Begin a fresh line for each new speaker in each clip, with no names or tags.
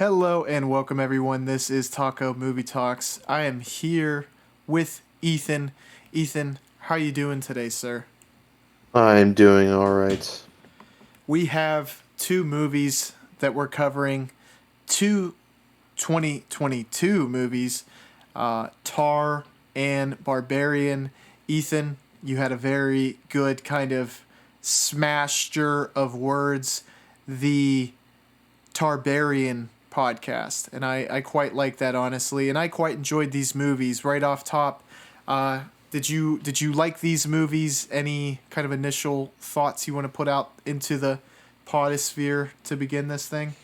Hello and welcome everyone. This is Taco Movie Talks. I am here with Ethan. Ethan, how you doing today, sir?
I'm doing all right.
We have two movies that we're covering, two 2022 movies, Tar and Barbarian. Ethan, you had a very good kind of smasher of words. The Tarbarian podcast, and I quite like that honestly, and I quite enjoyed these movies. Right off top, did you like these movies? Any kind of initial thoughts you want to put out into the podosphere to begin this thing?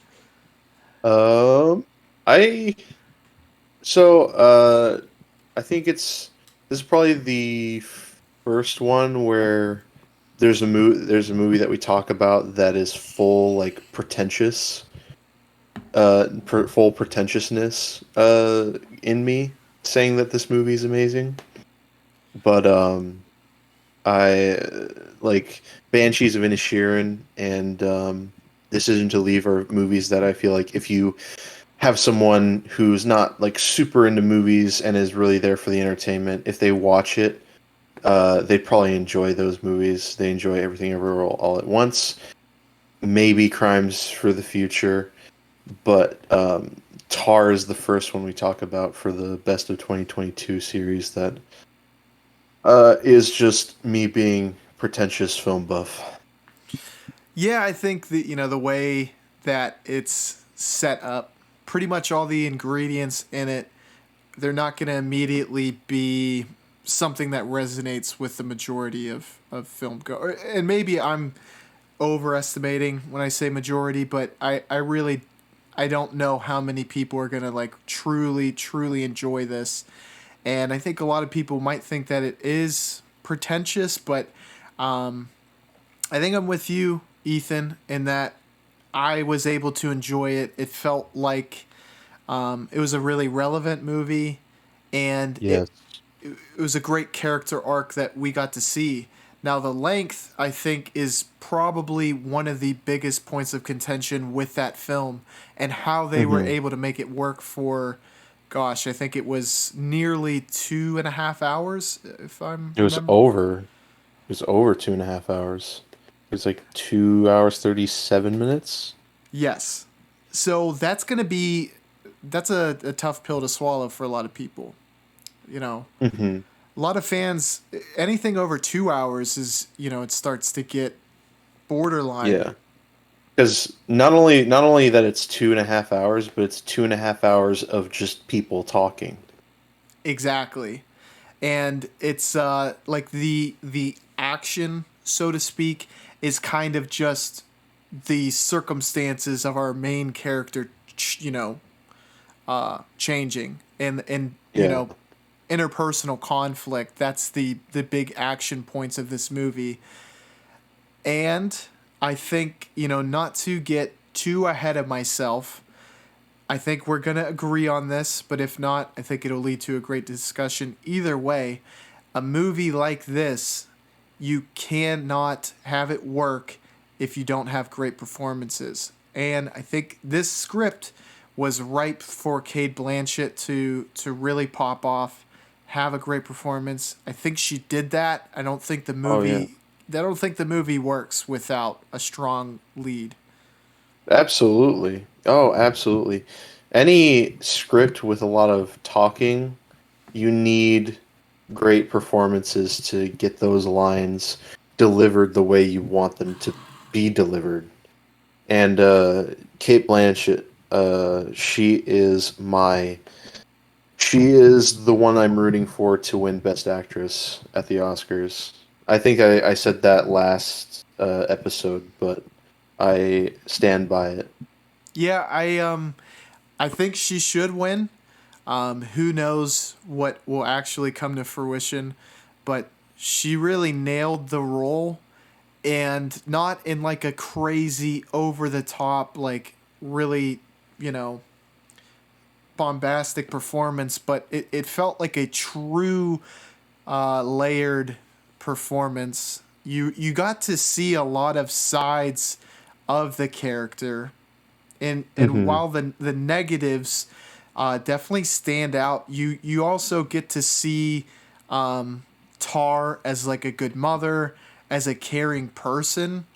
Um, I so I think this is probably the first one where there's a movie that we talk about that is full like pretentious full pretentiousness in me saying that this movie is amazing. But I like Banshees of Inisherin and Decision to Leave are movies that I feel like if you have someone who's not like super into movies and is really there for the entertainment, if they watch it, they'd probably enjoy those movies. They enjoy Everything Everywhere All at Once, maybe Crimes for the Future, but Tar is the first one we talk about for the Best of 2022 series that is just me being pretentious film buff.
Yeah, I think that the way that it's set up, pretty much all the ingredients in it, they're not going to immediately be something that resonates with the majority of film go. And maybe I'm overestimating when I say majority, but I really I don't know how many people are gonna like truly enjoy this. And I think a lot of people might think that it is pretentious, but I think I'm with you, Ethan, in that I was able to enjoy it. It felt like it was a really relevant movie, and
Yes.
it was a great character arc that we got to see. Now, the length, I think, is probably one of the biggest points of contention with that film and how they were
hmm
able to make it work for, gosh, I think it was nearly 2.5 hours, if I'm
It was
remember.
over. It was over 2.5 hours. It was like 2 hours 37 minutes.
Yes. So that's a tough pill to swallow for a lot of people. You know,
hmm
a lot of fans, anything over 2 hours is, it starts to get borderline.
Yeah, because not only that it's 2.5 hours, but it's 2.5 hours of just people talking.
Exactly. And it's like the action, so to speak, is kind of just the circumstances of our main character, changing, and
Yeah,
interpersonal conflict. That's the big action points of this movie. And I think, not to get too ahead of myself, I think we're going to agree on this, but if not, I think it'll lead to a great discussion. Either way, a movie like this, you cannot have it work if you don't have great performances. And I think this script was ripe for Cate Blanchett to really pop off, have a great performance. I think she did that.
oh yeah,
I don't think the movie works without a strong lead.
absolutely. Oh, absolutely. Any script with a lot of talking, you need great performances to get those lines delivered the way you want them to be delivered. And Kate Blanchett, she is the one I'm rooting for to win Best Actress at the Oscars. I think I said that last episode, but I stand by it.
Yeah, I think she should win. Who knows what will actually come to fruition, but she really nailed the role, and not in like a crazy over the top like really, you know, bombastic performance, but it felt like a true layered performance. You got to see a lot of sides of the character, And
Hmm.
while the negatives definitely stand out, you also get to see Tar as like a good mother, as a caring person,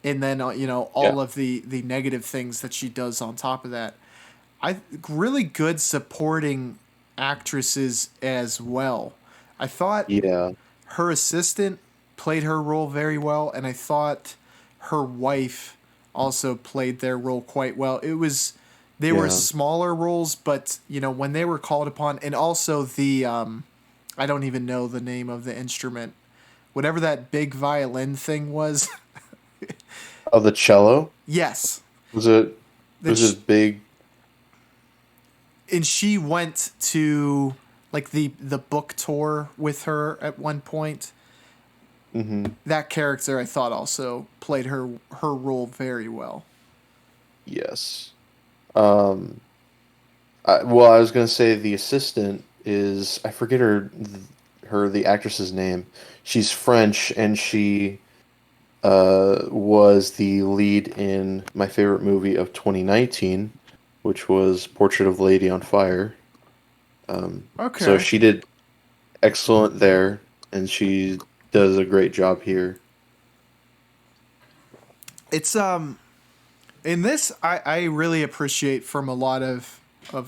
and then
Yeah.
all of the negative things that she does on top of that. I really good supporting actresses as well. I thought
Yeah.
her assistant played her role very well, and I thought her wife also played their role quite well. They were
Yeah.
smaller roles, but when they were called upon, and also the I don't even know the name of the instrument, whatever that big violin thing was.
Oh, the cello?
Yes,
Was it
that
was it big?
and she went to like the book tour with her at one point.
Hmm.
That character I thought also played her role very well.
Yes. Um, well, I was gonna say the assistant is I forget the actress's name. She's French and she was the lead in my favorite movie of 2019, which was Portrait of a Lady on Fire. So
Okay.
she did excellent there, and she does a great job here.
It's in this I really appreciate from a lot of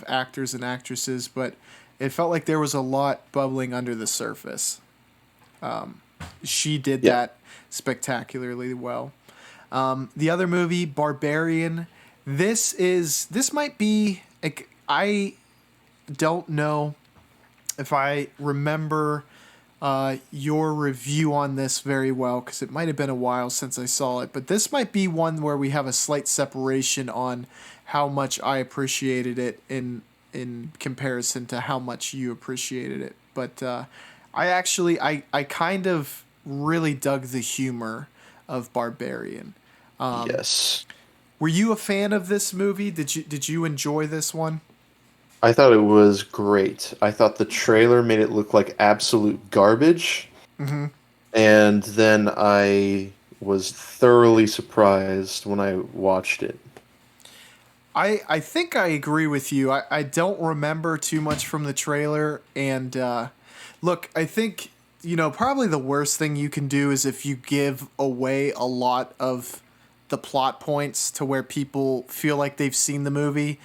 actors and actresses, but it felt like there was a lot bubbling under the surface. She did
Yeah,
that spectacularly well. The other movie, Barbarian, this might be like, I don't know if I remember your review on this very well because it might have been a while since I saw it. But this might be one where we have a slight separation on how much I appreciated it in comparison to how much you appreciated it. But I kind of really dug the humor of Barbarian.
yes.
Were you a fan of this movie? Did you enjoy this one?
I thought it was great. I thought the trailer made it look like absolute garbage,
Mm-hmm.
and then I was thoroughly surprised when I watched it.
I think I agree with you. I don't remember too much from the trailer. And look, I think, probably the worst thing you can do is if you give away a lot of the plot points to where people feel like they've seen the movie.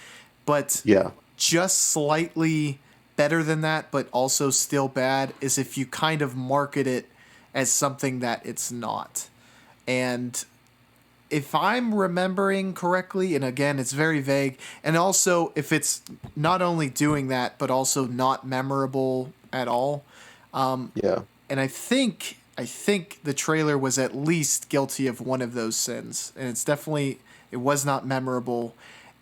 But
Yeah.
just slightly better than that, but also still bad, is if you kind of market it as something that it's not. And if I'm remembering correctly, and again, it's very vague, and also if it's not only doing that, but also not memorable at all,
Yeah.
and I think the trailer was at least guilty of one of those sins, and it was not memorable,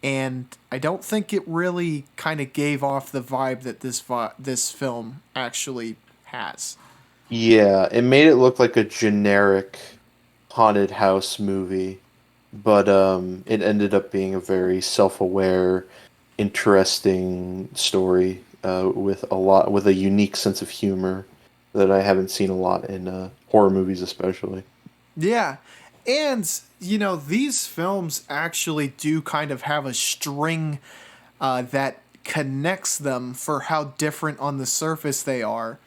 and I don't think it really kind of gave off the vibe that this film actually has.
Yeah, it made it look like a generic haunted house movie, but it ended up being a very self-aware, interesting story with a unique sense of humor that I haven't seen a lot in horror movies, especially.
Yeah. And, these films actually do kind of have a string that connects them for how different on the surface they are.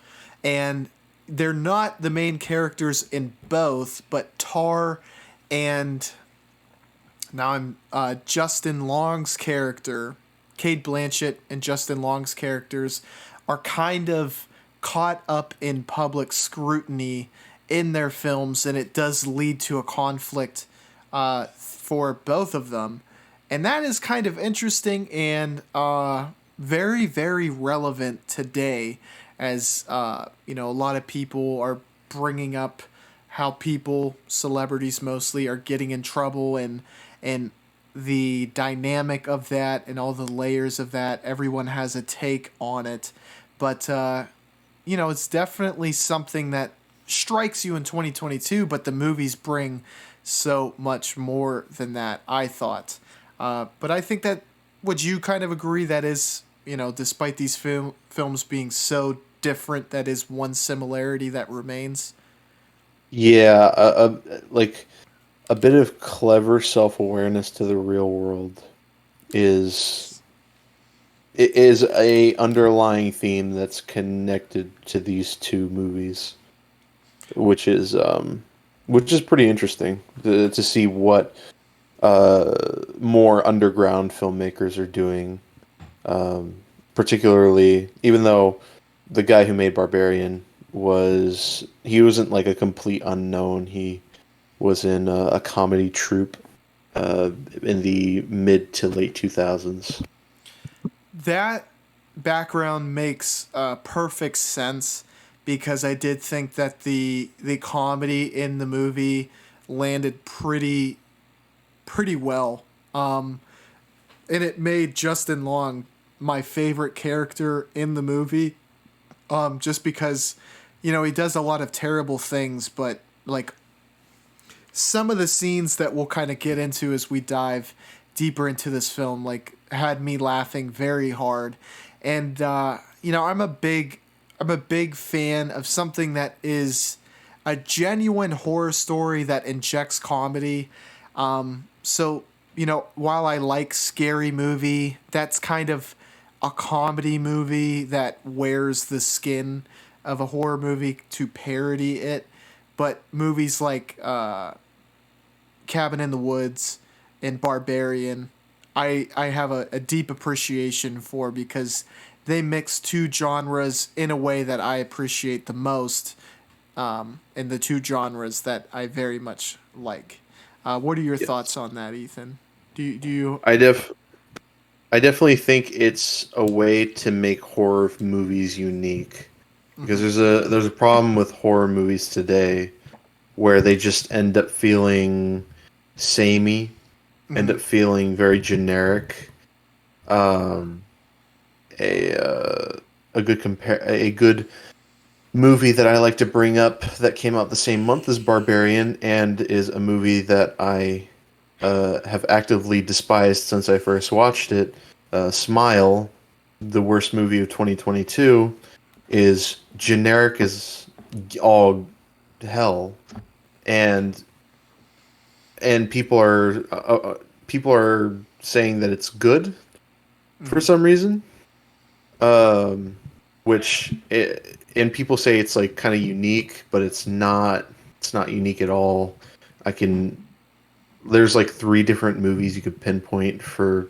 And they're not the main characters in both, but Tar and now I'm Justin Long's character, Cate Blanchett and Justin Long's characters are kind of caught up in public scrutiny in their films, and it does lead to a conflict for both of them, and that is kind of interesting and very very relevant today, as a lot of people are bringing up how people, celebrities mostly, are getting in trouble, and the dynamic of that and all the layers of that. Everyone has a take on it, but it's definitely something that strikes you in 2022. But the movies bring so much more than that, I thought. But I think that, would you kind of agree that is, despite these films being so different, that is one similarity that remains?
Yeah, like a bit of clever self-awareness to the real world. is it is a underlying theme that's connected to these two movies, which is pretty interesting to see what more underground filmmakers are doing. Um, Particularly, even though the guy who made Barbarian he wasn't like a complete unknown. He was in a comedy troupe in the mid to late 2000s.
That background makes perfect sense because I did think that the comedy in the movie landed pretty well. And it made Justin Long my favorite character in the movie. Just because, he does a lot of terrible things, but like some of the scenes that we'll kind of get into as we dive deeper into this film, like had me laughing very hard. And I'm a big fan of something that is a genuine horror story that injects comedy. So, while I like Scary Movie, that's kind of a comedy movie that wears the skin of a horror movie to parody it. But movies like Cabin in the Woods and Barbarian, I have a deep appreciation for because they mix two genres in a way that I appreciate the most, and the two genres that I very much like. What are your thoughts
Yes.
on that, Ethan? Do you?
I def I definitely think it's a way to make horror movies unique because
Mm-hmm,
there's a problem with horror movies today where they just end up feeling samey, end
mm-hmm,
up feeling very generic. Um, a good movie that I like to bring up that came out the same month as Barbarian and is a movie that I have actively despised since I first watched it. Smile, the worst movie of 2022, is generic as all hell, and and people are saying that it's good for
mm-hmm.
some reason. Um, and people say it's like kind of unique, but it's not. It's not unique at all. I can. There's like three different movies you could pinpoint for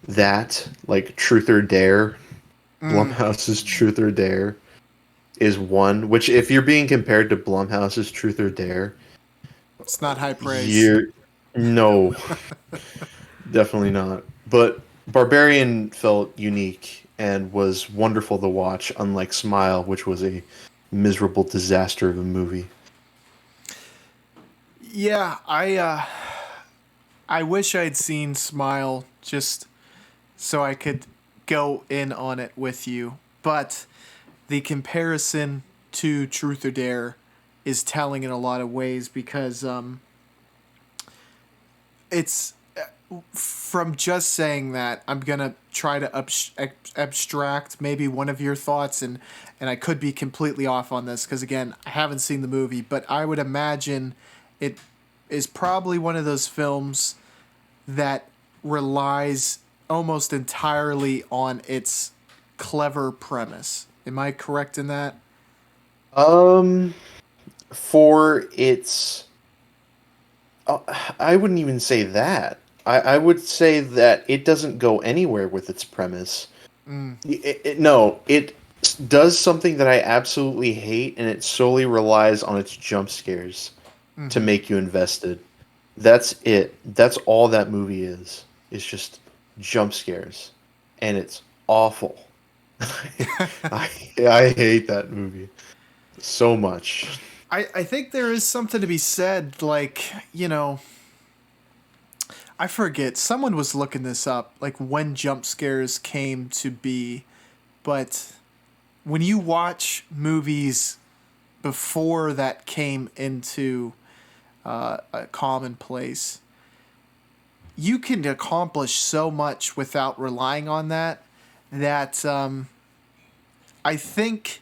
that, like Truth or Dare.
Mm.
Blumhouse's Truth or Dare is one. Which, if you're being compared to Blumhouse's Truth or Dare,
It's not high praise.
you're no, definitely not. But Barbarian felt unique and was wonderful to watch, unlike Smile, which was a miserable disaster of a movie.
Yeah, I wish I'd seen Smile just so I could go in on it with you. But the comparison to Truth or Dare is telling in a lot of ways because it's from just saying that I'm gonna try to abstract maybe one of your thoughts, and I could be completely off on this because again I haven't seen the movie, but I would imagine it is probably one of those films that relies almost entirely on its clever premise. Am I correct in that?
Um, for its, uh, I wouldn't even say that. I would say that it doesn't go anywhere with its premise.
Mm,
No, it does something that I absolutely hate, and it solely relies on its jump scares to
mm-hmm.
make you invested. That's it. That's all that movie is. It's just jump scares, and it's awful. I I hate that movie so much.
I think there is something to be said, like, I forget. Someone was looking this up, like when jump scares came to be. But when you watch movies before that came into a commonplace, you can accomplish so much without relying on that. That I think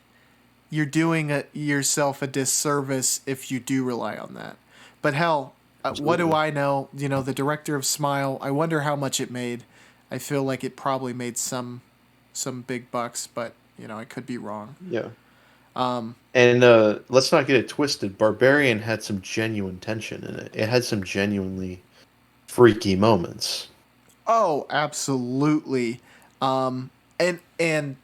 you're doing yourself a disservice if you do rely on that. But hell, what do
Absolutely.
I know? The director of Smile. I wonder how much it made. I feel like it probably made some big bucks, but I could be wrong.
Yeah.
Um,
And let's not get it twisted. Barbarian had some genuine tension in it. It had some genuinely freaky moments.
oh, absolutely. And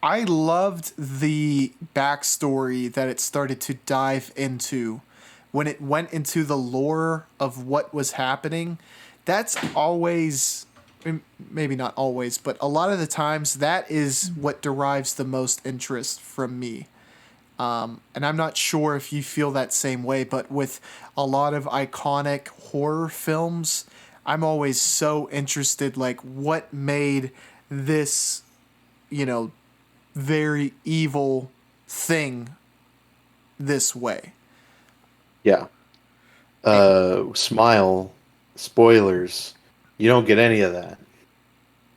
I loved the backstory that it started to dive into when it went into the lore of what was happening. That's always, maybe not always, but a lot of the times that is what derives the most interest from me. And I'm not sure if you feel that same way, but with a lot of iconic horror films, I'm always so interested, like, what made this, you know, very evil thing this way.
Yeah.
Eh,
Smile, spoilers. You don't get any of that.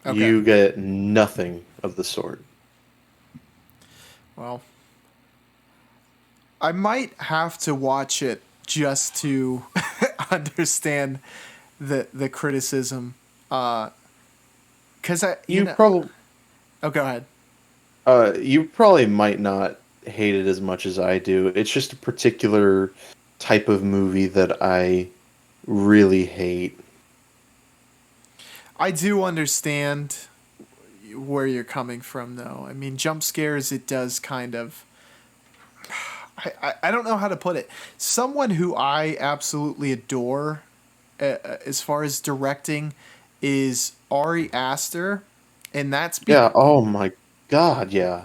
Okay.
You get nothing of the sort.
Well, I might have to watch it just to understand the criticism. Cause
You probably
oh, go ahead.
you probably might not hate it as much as I do. It's just a particular type of movie that I really hate.
I do understand where you're coming from, though. I mean, jump scares, it does kind of. I don't know how to put it. Someone who I absolutely adore, as far as directing, is Ari Aster, and that's
Yeah, oh my god, yeah.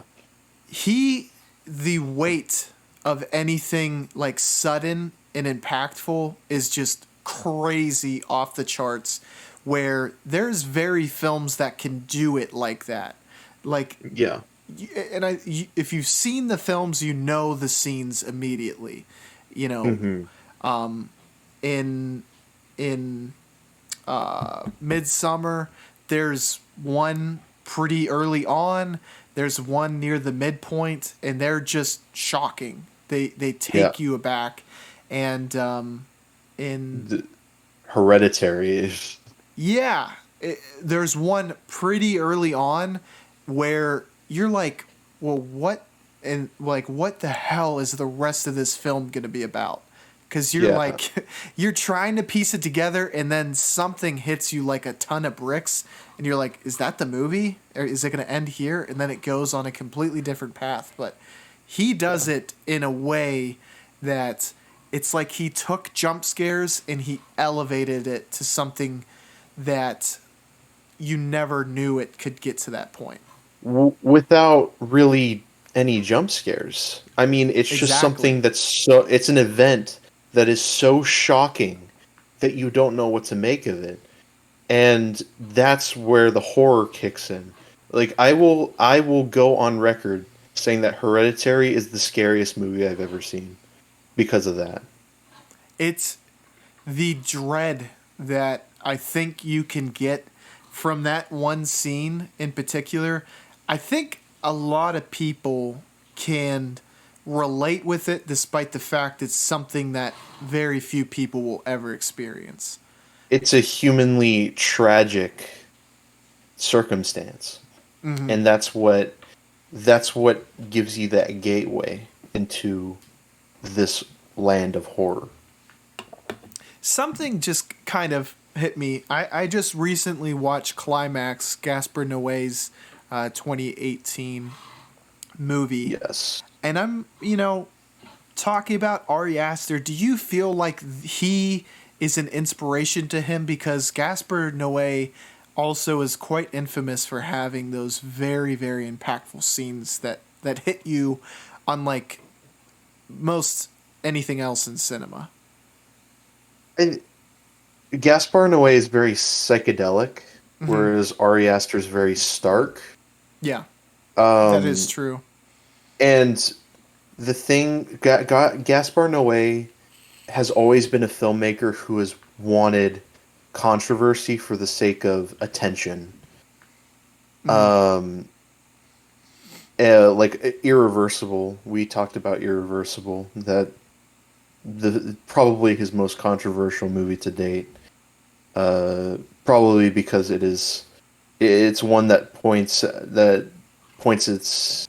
he the weight of anything like sudden and impactful is just crazy off the charts, where there's very films that can do it like that, like.
Yeah.
And if you've seen the films, you know the scenes immediately. You know,
Hmm.
in in Midsummer, there's one pretty early on. There's one near the midpoint, and they're just shocking. They
Yeah.
take you aback, and in
The Hereditary is
yeah, there's one pretty early on where you're like, well, what and like what the hell is the rest of this film going to be about? Because you're
yeah.
like, you're trying to piece it together, and then something hits you like a ton of bricks, and you're like, is that the movie? Or is it going to end here? And then it goes on a completely different path. But he does
Yeah.
it in a way that it's like he took jump scares and he elevated it to something that you never knew it could get to that point.
Without really any jump scares. I mean, it's just
Exactly.
something that's so it's an event that is so shocking that you don't know what to make of it. And that's where the horror kicks in. Like I will go on record saying that Hereditary is the scariest movie I've ever seen because of that.
It's the dread that I think you can get from that one scene in particular. I think a lot of people can relate with it despite the fact it's something that very few people will ever experience.
It's a humanly tragic circumstance.
Hmm.
And that's what gives you that gateway into this land of horror.
Something just kind of hit me. I just recently watched Climax, Gaspar Noé's 2018 movie,
Yes.
and I'm, talking about Ari Aster. Do you feel like he is an inspiration to him? Because Gaspar Noé also is quite infamous for having those very, very impactful scenes that hit you unlike most anything else in cinema.
And Gaspar Noé is very psychedelic,
Hmm.
whereas Ari Aster is very stark.
Yeah, that is
Um,
true.
and the thing, Gaspar Noé has always been a filmmaker who has wanted controversy for the sake of attention.
Hmm.
Um, like Irreversible, we talked about Irreversible. That the probably his most controversial movie to date. probably because it's one that points its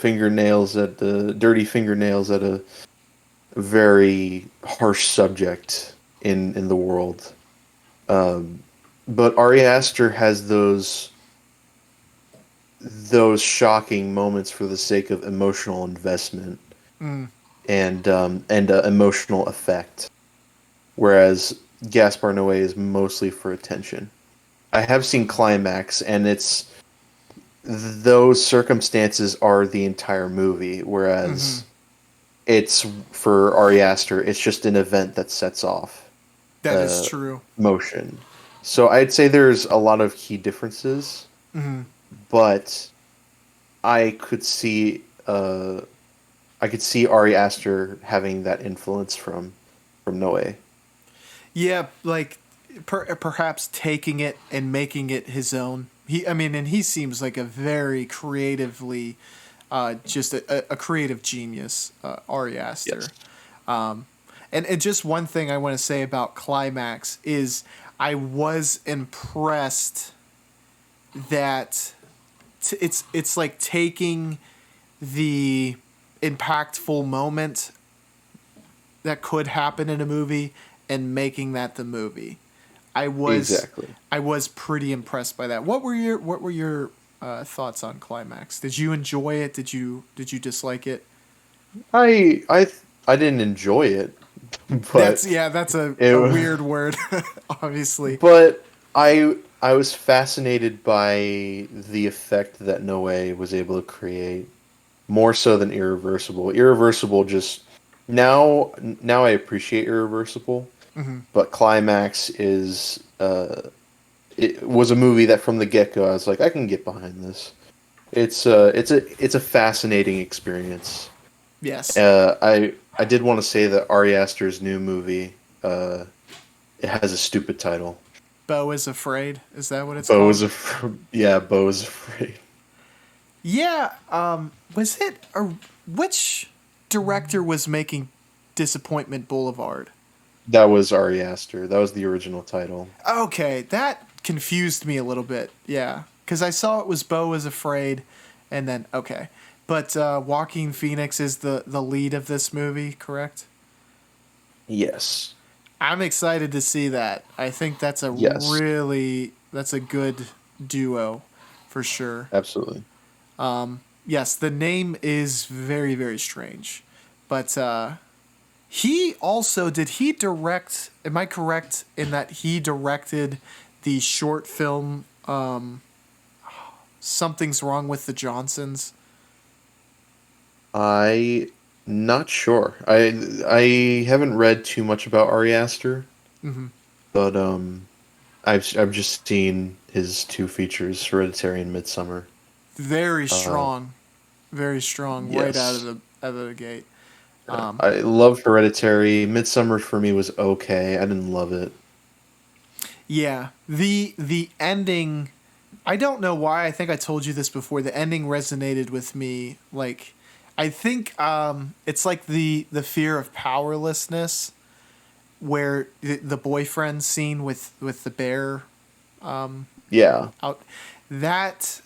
fingernails at the dirty fingernails at a very harsh subject in the world. Um, but Ari Aster has those shocking moments for the sake of emotional investment
Mm.
and emotional effect, whereas Gaspar Noé is mostly for attention. I have seen Climax, and it's those circumstances are the entire movie,
Mm-hmm.
whereas it's for Ari Aster, it's just an event that sets off
That is true.
motion. So I'd say there's a lot of key differences,
Mm-hmm.
but I could see uh, I could see Ari Aster having that influence from Noé.
Yeah, like perhaps taking it and making it his own. I mean, and he seems like a very creatively, just a creative genius, Ari Aster.
Yes.
And just one thing I want to say about Climax is I was impressed that it's like taking the impactful moment that could happen in a movie and making that the movie. I was
Exactly.
I was pretty impressed by that. What were your thoughts on Climax? Did you enjoy it? Did you dislike it?
I didn't enjoy it, but
That's a
it
weird word, obviously.
but I was fascinated by the effect that Noé was able to create more so than Irreversible. Irreversible just now I appreciate Irreversible,
Hmm.
but Climax is it was a movie that from the get-go I was like I can get behind this. It's a fascinating experience.
Yes,
I did want to say that Ari Aster's new movie it has a stupid title.
Beau is afraid. Is that what it's
Bo
called?
is yeah, Bo is afraid.
Yeah. Was it which director was making Disappointment Boulevard?
That was Ari Aster. That was the original title.
Okay, that confused me a little bit. Yeah, because I saw it was Beau is afraid, and then okay, but Joaquin Phoenix is the lead of this movie, correct?
Yes.
I'm excited to see that. I think
Yes.
that's a good duo, for sure.
Absolutely.
Yes, the name is very very strange, but he also did he direct? Am I correct in that he directed the short film Something's Wrong with the Johnsons?
I not sure. I haven't read too much about Ari Aster,
Mm-hmm.
but I've just seen his two features, Hereditary and Midsummer.
Very
Uh,
strong, very strong, right
yes.
out of the gate.
I love Hereditary. Midsummer for me was okay. I didn't love it.
Yeah, the ending. I don't know why. I think I told you this before. The ending resonated with me. Like, I think it's like the fear of powerlessness, where the boyfriend scene with the bear
Yeah.
out. That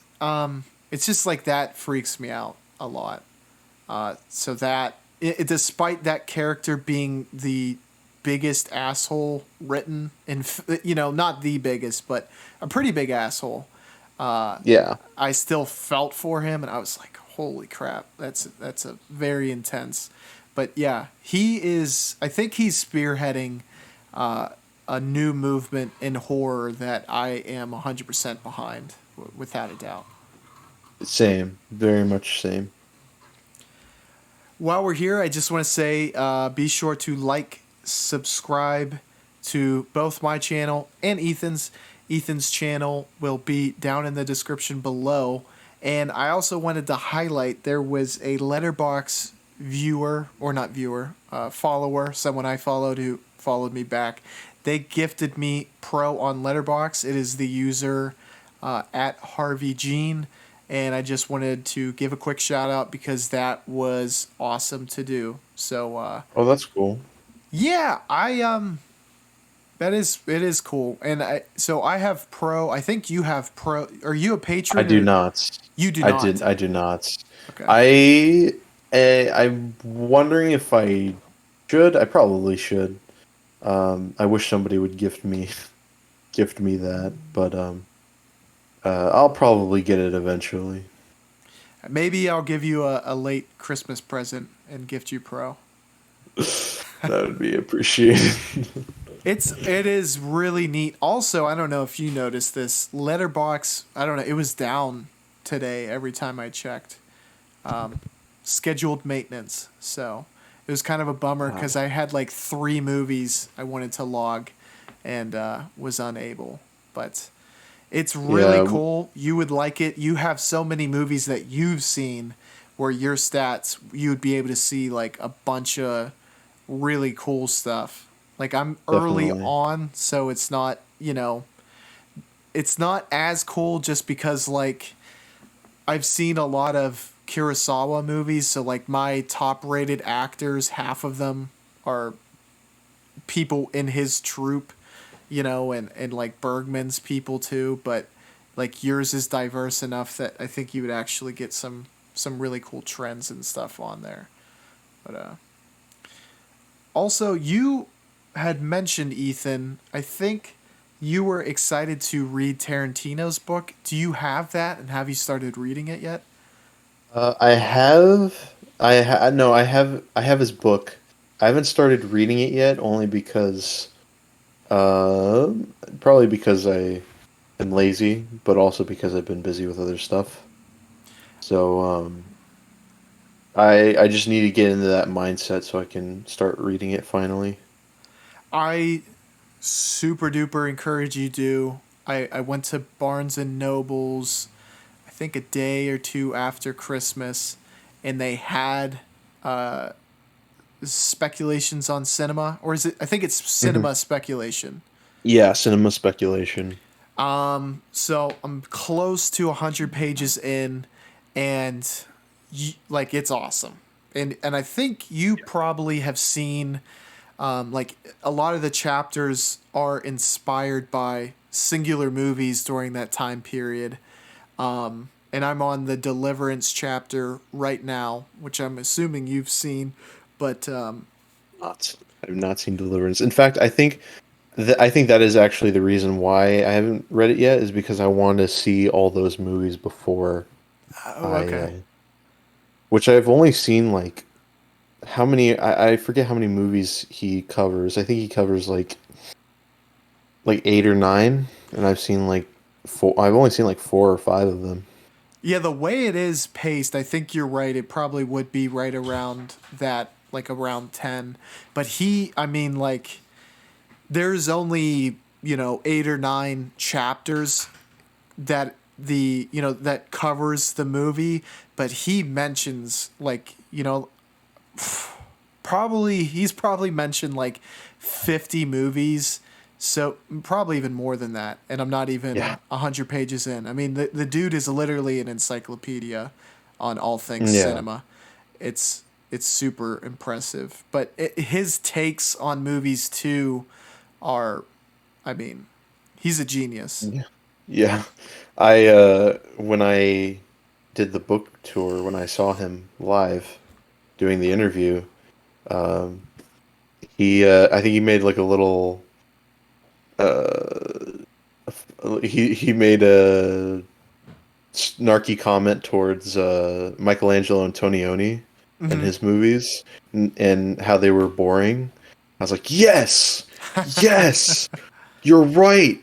it's just like that freaks me out a lot. So that despite that character being the biggest asshole written in not the biggest but a pretty big asshole,
Yeah.
I still felt for him and I was like, holy crap, that's a very intense. But yeah, he is. I think he's spearheading a new movement in horror that I am 100% behind, without a doubt.
Same. Very much same.
While we're here, I just want to say be sure to like, subscribe to both my channel and Ethan's. Ethan's channel will be down in the description below. And I also wanted to highlight there was a letterbox viewer, or not viewer, follower, someone I followed who followed me back. They gifted me Pro on Letterbox. It is the user at Harvey Jean, and I just wanted to give a quick shout out because that was awesome to do. So
Oh, that's cool.
Yeah, that is it is cool. And I have pro. I think you have pro. Are you a
I
patron
do
or
not.
you do not?
I do not.
Okay.
I I'm wondering if I should. I probably should. I wish somebody would gift me that, but I'll probably get it eventually.
Maybe I'll give you a late Christmas present and gift you pro.
That would be appreciated.
It is really neat. Also, I don't know if you noticed this. Letterbox, I don't know, it was down today every time I checked. Scheduled maintenance. So it was kind of a bummer
Ah,
because I had like 3 movies I wanted to log and was unable. But it's really
yeah,
cool. You would like it. You have so many movies that you've seen where your stats, you would be able to see like a bunch of really cool stuff. Like I'm early
definitely.
on, so it's not, it's not as cool just because like I've seen a lot of Kurosawa movies, so like my top rated actors, half of them are people in his troupe, and like Bergman's people too, but like yours is diverse enough that I think you would actually get some really cool trends and stuff on there. But also you had mentioned Ethan, I think you were excited to read Tarantino's book. Do you have that and have you started reading it yet?
I have. No, I have his book. I haven't started reading it yet, only because, uh, probably because I am lazy, but also because I've been busy with other stuff. So, I just need to get into that mindset so I can start reading it finally.
I super duper encourage you to. I went to Barnes and Nobles, I think a day or two after Christmas, and they had uh, speculations on cinema, or is it? I think it's
Hmm.
cinema speculation.
Yeah, cinema speculation.
So I'm close to 100 pages in, and like it's awesome. And I think you probably have seen like a lot of the chapters are inspired by singular movies during that time period. And I'm on the Deliverance chapter right now, which I'm assuming you've seen. But
Not. I've not seen Deliverance. In fact, I think that is actually the reason why I haven't read it yet is because I want to see all those movies before
oh,
I,
okay.
which I've only seen like how many I forget how many movies he covers. I think he covers like 8 or 9, and I've seen like four. I've only seen like 4 or 5 of them.
Yeah, the way it is paced, I think you're right. It probably would be right around that, like around 10. But I mean, like, there's only, 8 or 9 chapters that that covers the movie, but he mentions, like, he's probably mentioned like 50 movies, so probably even more than that, and I'm not even
Yeah,
100 pages in. I mean, the dude is literally an encyclopedia on all things
yeah,
cinema. It's super impressive, but his takes on movies too are, I mean, he's a genius.
yeah, yeah. I when I did the book tour when I saw him live doing the interview, um, I think he made like a little uh he made a snarky comment towards Michelangelo Antonioni and
Hmm.
his movies and how they were boring. I was like, yes, yes, you're right.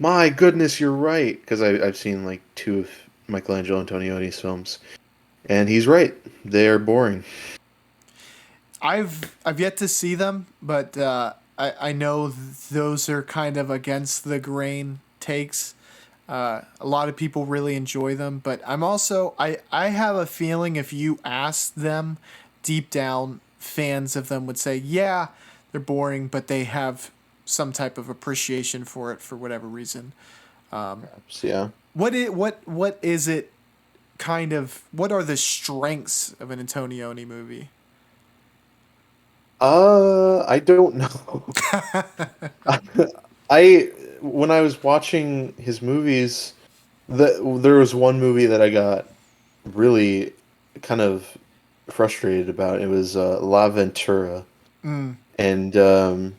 My goodness, you're right. Because I've seen like 2 of Michelangelo Antonioni's films, and he's right. They are boring.
I've yet to see them, but I know those are kind of against the grain takes. A lot of people really enjoy them, but I have a feeling if you asked them deep down, fans of them would say, yeah, they're boring, but they have some type of appreciation for it for whatever reason.
So, yeah.
What is it kind of what are the strengths of an Antonioni movie?
I don't know. I when I was watching his movies, there was one movie that I got really kind of frustrated about. It was La Ventura,
Mm.
and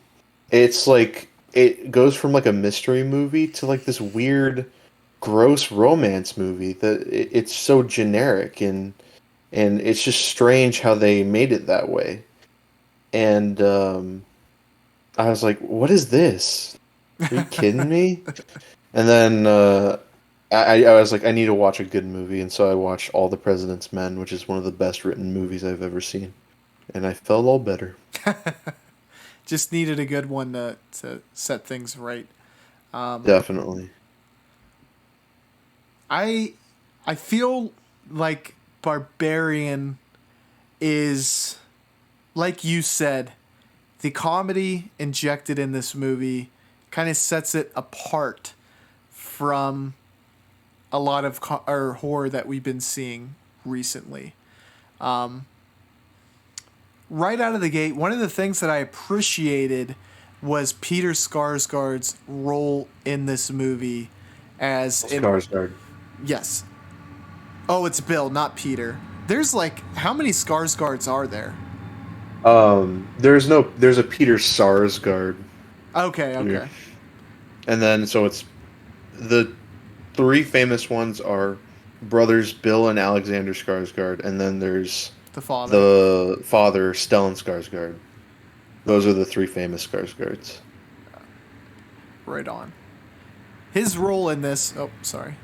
it's like it goes from like a mystery movie to like this weird, gross romance movie that it's so generic and it's just strange how they made it that way. And I was like, "What is this? Are you kidding me?" And then I was like, I need to watch a good movie, and so I watched All the President's Men, which is one of the best written movies I've ever seen, and I felt all better.
Just needed a good one to set things right.
Definitely.
I I feel like Barbarian is, like you said, the comedy injected in this movie kind of sets it apart from a lot of or horror that we've been seeing recently. Right out of the gate, one of the things that I appreciated was Peter Skarsgård's role in this movie as in
Skarsgård.
yes. Oh, it's Bill, not Peter. There's like how many Skarsgårds are there?
There's a Peter Sarsgaard,
Okay,
and
okay.
then it's the three famous ones are brothers Bill and Alexander Skarsgård, and then there's
The father.
the father Stellan Skarsgård. Those are the three famous Skarsgårds.
Right on. His role in this. Oh, sorry.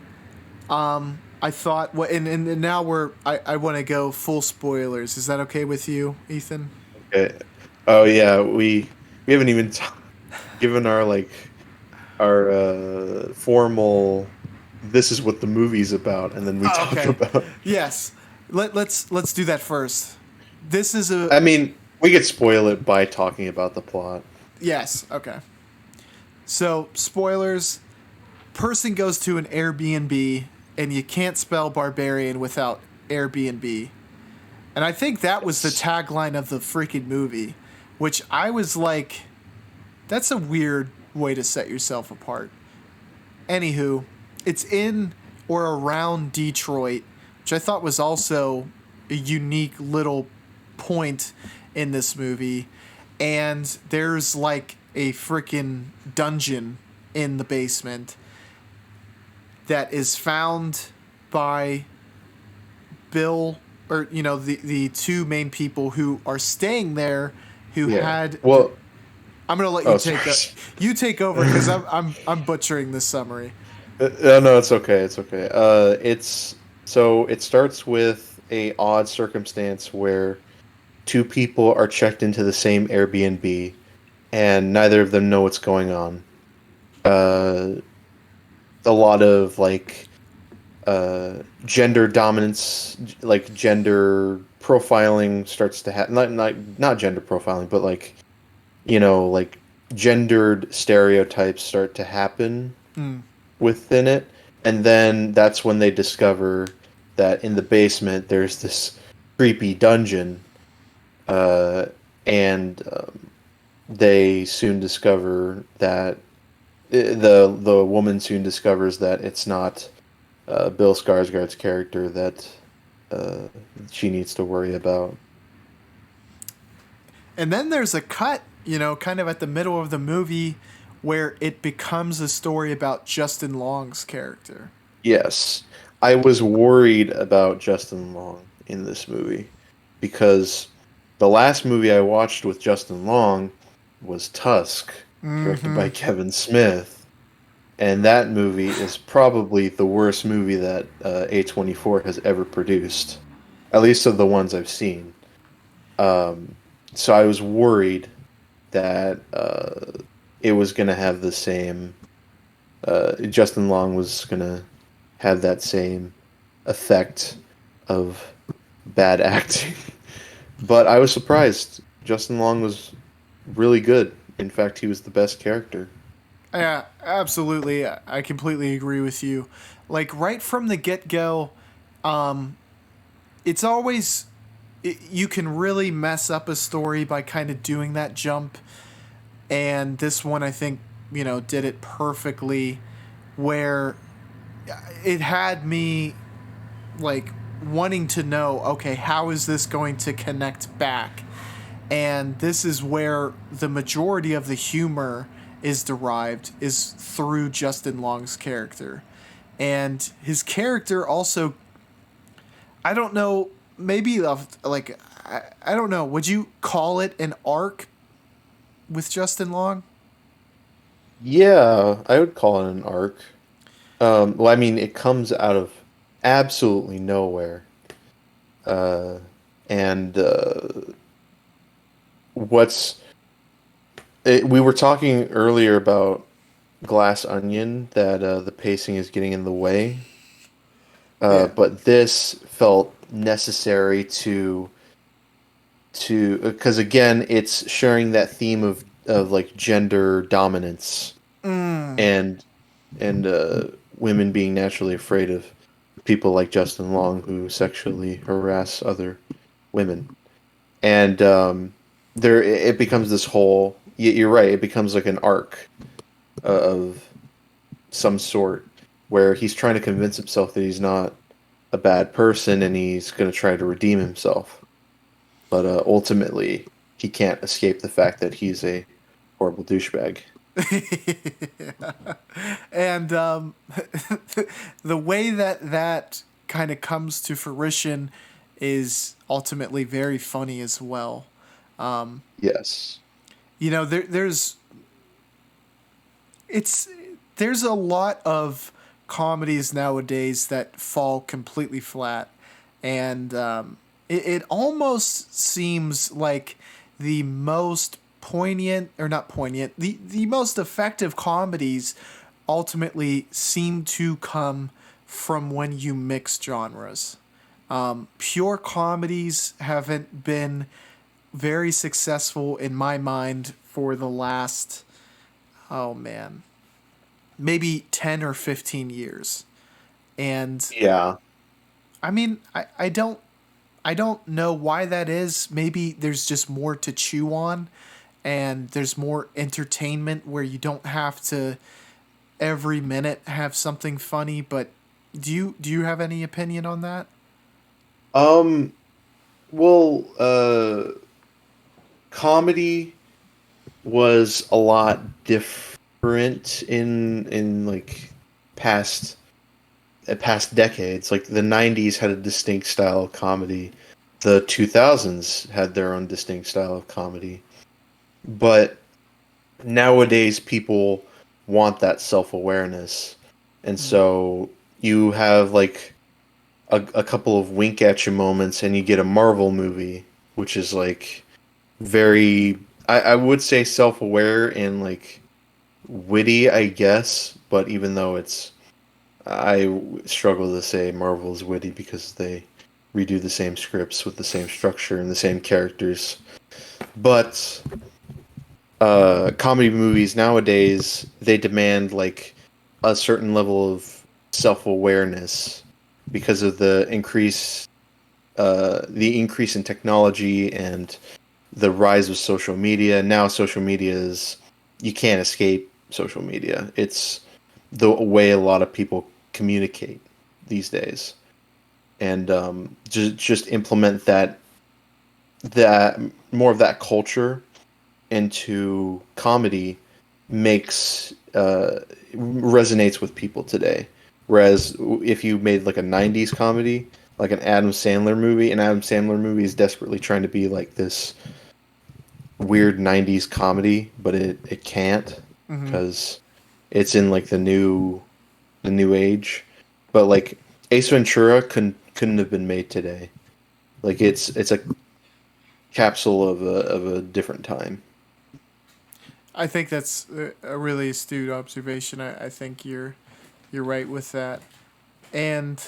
I thought. What? And now I want to go full spoilers. Is that okay with you, Ethan?
Okay. Oh yeah, we haven't even given our our formal. This is what the movie's about, and then we
Oh,
talk
okay.
about.
Yes. Let's do that first. This is a
I mean, we could spoil it by talking about the plot.
yes. Okay. So spoilers. Person goes to an Airbnb, and you can't spell barbarian without Airbnb. And I think that was the
Yes.
tagline of the freaking movie, which I was like, that's a weird way to set yourself apart. Anywho, it's in or around Detroit, which I thought was also a unique little point in this movie. And there's like a freaking dungeon in the basement that is found by Bill, or the two main people who are staying there, who
Yeah.
had.
Well.
I'm gonna let you
Oh,
take
sorry.
you take over because I'm butchering this summary.
No, it's okay. It's okay. It starts with a odd circumstance where two people are checked into the same Airbnb, and neither of them know what's going on. Uh, a lot of gender dominance, like gender profiling, starts to happen. Not gender profiling, but like gendered stereotypes start to happen
Mm.
within it, and then that's when they discover that in the basement there's this creepy dungeon, uh, and they soon discover that the woman soon discovers that it's not Bill Skarsgård's character that uh, she needs to worry about.
And then there's a cut, kind of at the middle of the movie, where it becomes a story about Justin Long's character.
Yes, I was worried about Justin Long in this movie because the last movie I watched with Justin Long was Tusk, directed
Mm-hmm.
by Kevin Smith, and that movie is probably the worst movie that A24 has ever produced, at least of the ones I've seen. Um, so I was worried that it was going to have the same. Justin Long was going to have that same effect of bad acting. But I was surprised. Justin Long was really good. In fact, he was the best character.
Yeah, absolutely. I completely agree with you. Like right from the get go, it's always you can really mess up a story by kind of doing that jump. And this one, I think, did it perfectly, where it had me like wanting to know, okay, how is this going to connect back? And this is where the majority of the humor is derived, is through Justin Long's character. And his character also, I don't know, maybe like, I don't know, would you call it an arc with Justin Long?
Yeah, I would call it an arc. Well, I mean, it comes out of absolutely nowhere. Uh, and what's we were talking earlier about Glass Onion, that the pacing is getting in the way.
Yeah.
But this felt necessary to because again, it's sharing that theme of like gender dominance
Mm.
and and women being naturally afraid of people like Justin Long who sexually harass other women. And there it becomes this whole. You're right. It becomes like an arc of some sort where he's trying to convince himself that he's not a bad person and he's going to try to redeem himself. But ultimately, he can't escape the fact that he's a horrible douchebag.
And the way that kind of comes to fruition is ultimately very funny as well.
Yes.
There's it's there's a lot of comedies nowadays that fall completely flat, and it almost seems like the most poignant, or not poignant, the most effective comedies ultimately seem to come from when you mix genres. Pure comedies haven't been very successful in my mind for the last, oh man, maybe 10 or 15 years. And
Yeah.
I mean, I don't know why that is. Maybe there's just more to chew on, and there's more entertainment where you don't have to every minute have something funny. But do you have any opinion on that?
Um. Well, comedy was a lot different in like past past decades. Like the '90s had a distinct style of comedy. The 2000s had their own distinct style of comedy. But nowadays people want that self-awareness. And
Mm.
so you have like a couple of wink at you moments and you get a Marvel movie, which is like very I would say self-aware and like witty, I guess, but even though I struggle to say Marvel is witty because they redo the same scripts with the same structure and the same characters. But comedy movies nowadays, they demand like a certain level of self-awareness because of the increase in technology and the rise of social media. Now social media is you can't escape social media. It's the way a lot of people communicate these days, and just implement that more of that culture into comedy makes resonates with people today. Whereas if you made like a '90s comedy, like an Adam Sandler movie is desperately trying to be like this weird '90s comedy, but it can't
Mm-hmm.
because it's in like the new age. But like Ace Ventura couldn't have been made today. Like it's a capsule of a different time.
I think that's a really astute observation. I think you're right with that, and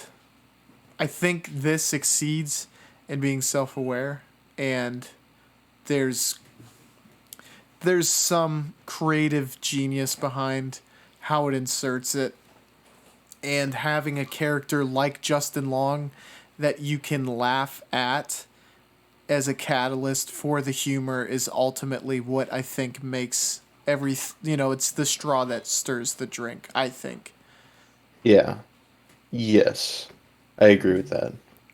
I think this succeeds in being self aware, and there's there's some creative genius behind how it inserts it, and having a character like Justin Long that you can laugh at as a catalyst for the humor is ultimately what I think makes it's the straw that stirs the drink, I think.
Yeah. Yes. I agree with that.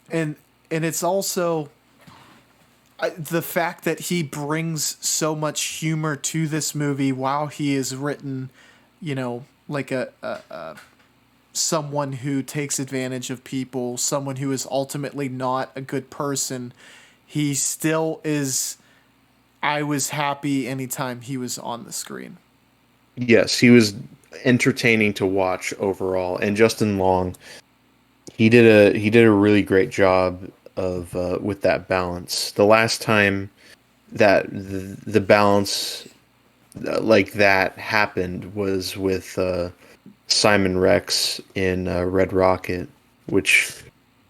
And it's also the fact that he brings so much humor to this movie while he is written, like a someone who takes advantage of people, someone who is ultimately not a good person. He still is. I was happy anytime he was on the screen.
Yes, he was entertaining to watch overall, and Justin Long, he did a really great job of with that balance. The last time that the balance like that happened was with Simon Rex in Red Rocket, which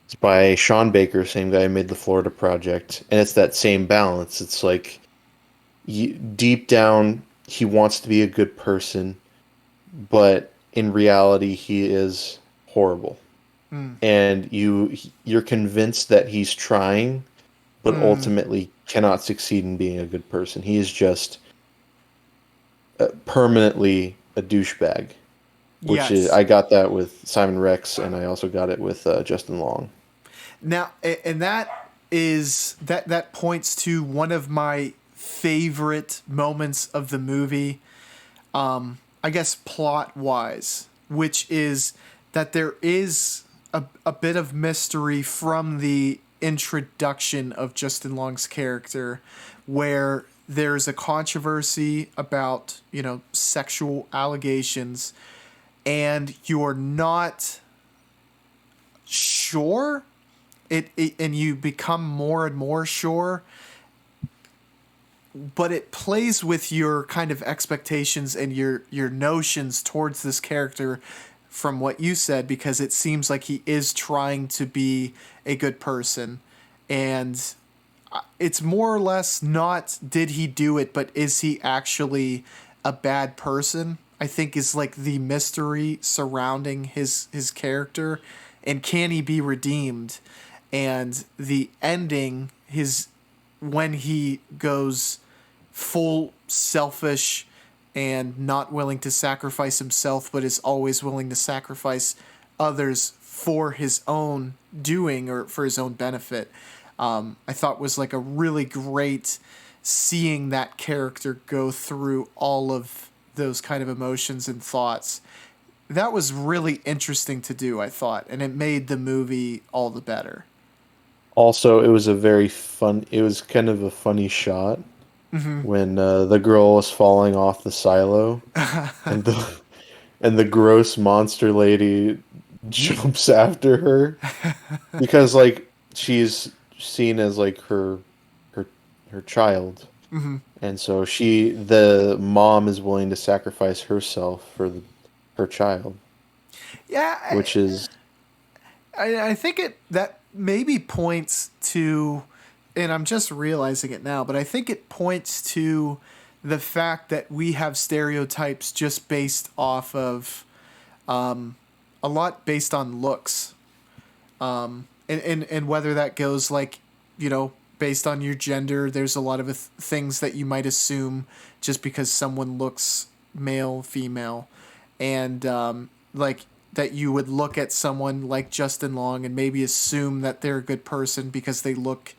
is by Sean Baker, same guy who made the Florida Project, and it's that same balance. It's like deep down he wants to be a good person, but in reality he is horrible,
Mm.
and you're convinced that he's trying, but
Mm.
ultimately cannot succeed in being a good person. He is just permanently a douchebag, which is
Yes.
I got that with Simon Rex, and I also got it with Justin Long.
Now, and that points to one of my favorite moments of the movie. I guess plot wise, which is that there is a bit of mystery from the introduction of Justin Long's character, where there's a controversy about sexual allegations, and you're not sure and you become more and more sure, but it plays with your kind of expectations and your notions towards this character from what you said, because it seems like he is trying to be a good person, and it's more or less not did he do it, but is he actually a bad person, I think, is like the mystery surrounding his character, and can he be redeemed. And the ending, his when he goes full selfish and not willing to sacrifice himself, but is always willing to sacrifice others for his own doing or for his own benefit, I thought was like a really great seeing that character go through all of those kind of emotions and thoughts. That was really interesting to do, I thought, and it made the movie all the better.
Also, it was a very fun. It was kind of a funny shot
Mm-hmm.
when the girl was falling off the silo, and the gross monster lady jumps after her because like she's seen as like her her child,
Mm-hmm.
and so the mom is willing to sacrifice herself for her child,
Yeah,
which is
I think it that maybe points to, and I'm just realizing it now, but I think it points to the fact that we have stereotypes just based off of a lot based on looks, and whether that goes like, based on your gender. There's a lot of things that you might assume just because someone looks male, female, and like that you would look at someone like Justin Long and maybe assume that they're a good person because they look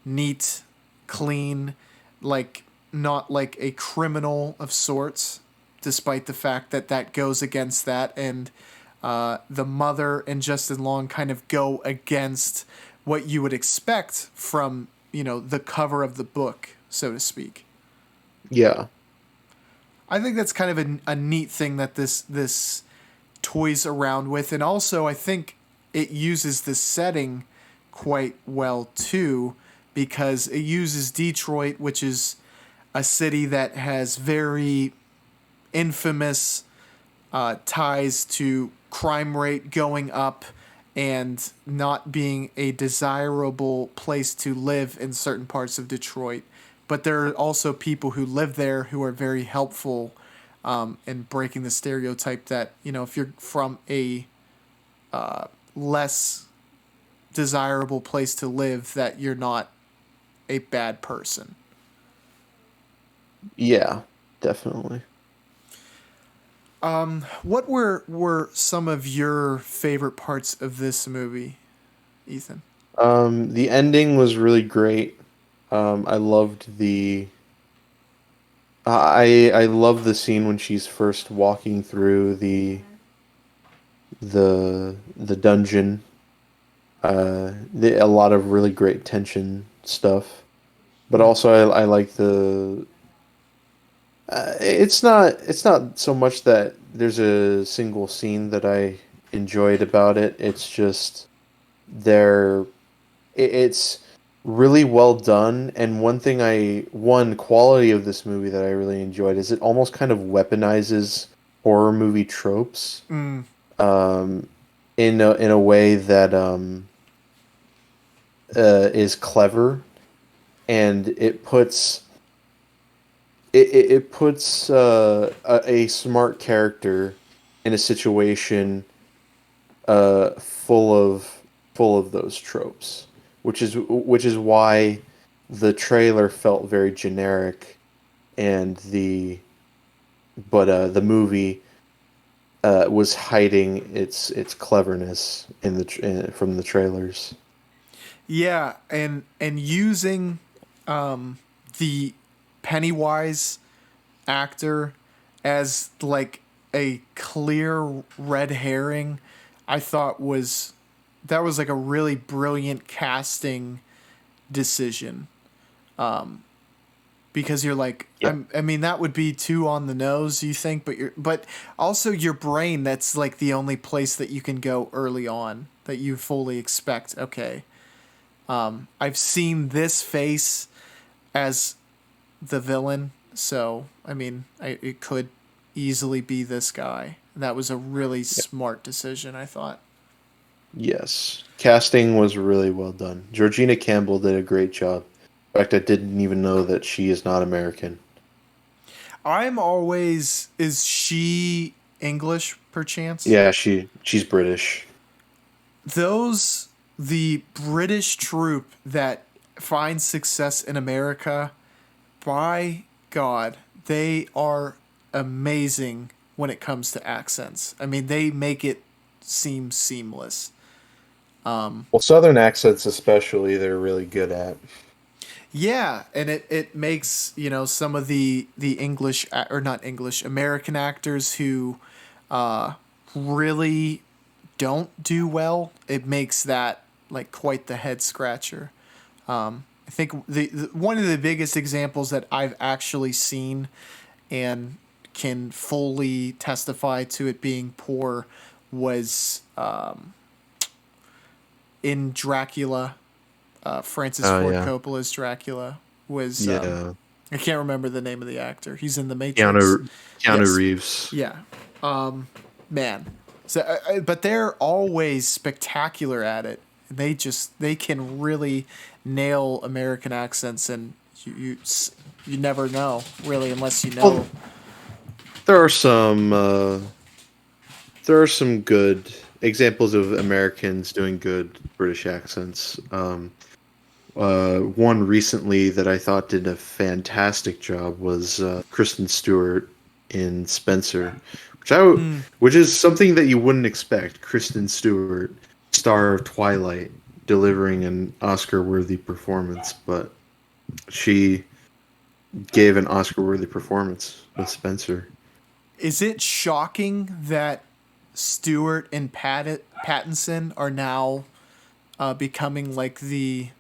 neat, clean, like not like a criminal of sorts, despite the fact that that goes against that. And the mother and Justin Long kind of go against what you would expect from, the cover of the book, so to speak.
yeah.
I think that's kind of a neat thing that this toys around with, and also I think it uses the setting quite well too, because it uses Detroit, which is a city that has very infamous ties to crime rate going up and not being a desirable place to live in certain parts of Detroit. But there are also people who live there who are very helpful in breaking the stereotype that, if you're from a less desirable place to live, that you're not a bad person.
Yeah, definitely.
What were some of your favorite parts of this movie, Ethan?
The ending was really great. I loved I love the scene when she's first walking through the dungeon. A lot of really great tension stuff. But also I like the it's not so much that there's a single scene that I enjoyed about it. It's just there it's really well done, and one quality of this movie that I really enjoyed is it almost kind of weaponizes horror movie tropes
Mm,
um in a way that is clever, and it puts a smart character in a situation full of those tropes, which is why the trailer felt very generic, and the movie was hiding its cleverness from the trailers.
yeah, and using the Pennywise actor as like a clear red herring, I thought was like a really brilliant casting decision. Because you're like,
Yeah.
I mean, that would be too on the nose, you think, but also your brain, that's like the only place that you can go early on that you fully expect. Okay, I've seen this face as the villain, so I mean, it could easily be this guy. That was a really smart decision, I thought.
Yes. Casting was really well done. Georgina Campbell did a great job. In fact, I didn't even know that she is not American.
I'm always, is she English perchance?
Yeah, she's British.
Those, the British troop that finds success in America, by God, they are amazing when it comes to accents. I mean, they make it seem seamless.
Well, Southern accents especially, they're really good at.
Yeah, and it makes, some of the English or not English American actors who really don't do well. It makes that like quite the head scratcher. I think the one of the biggest examples that I've actually seen and can fully testify to it being poor was in Dracula. Francis
Oh
Ford
yeah.
Coppola's Dracula was
Yeah.
I can't remember the name of the actor. He's in The Matrix.
Keanu
Yes.
Reeves.
Yeah. Man. So, but they're always spectacular at it. They can really nail American accents, and you never know really unless you
Well,
know.
there are some good examples of Americans doing good British accents. One recently that I thought did a fantastic job was Kristen Stewart in Spencer, which is something that you wouldn't expect. Kristen Stewart, star of Twilight, delivering an Oscar-worthy performance, but she gave an Oscar-worthy performance with Spencer.
Is it shocking that Stewart and Pattinson are now becoming like the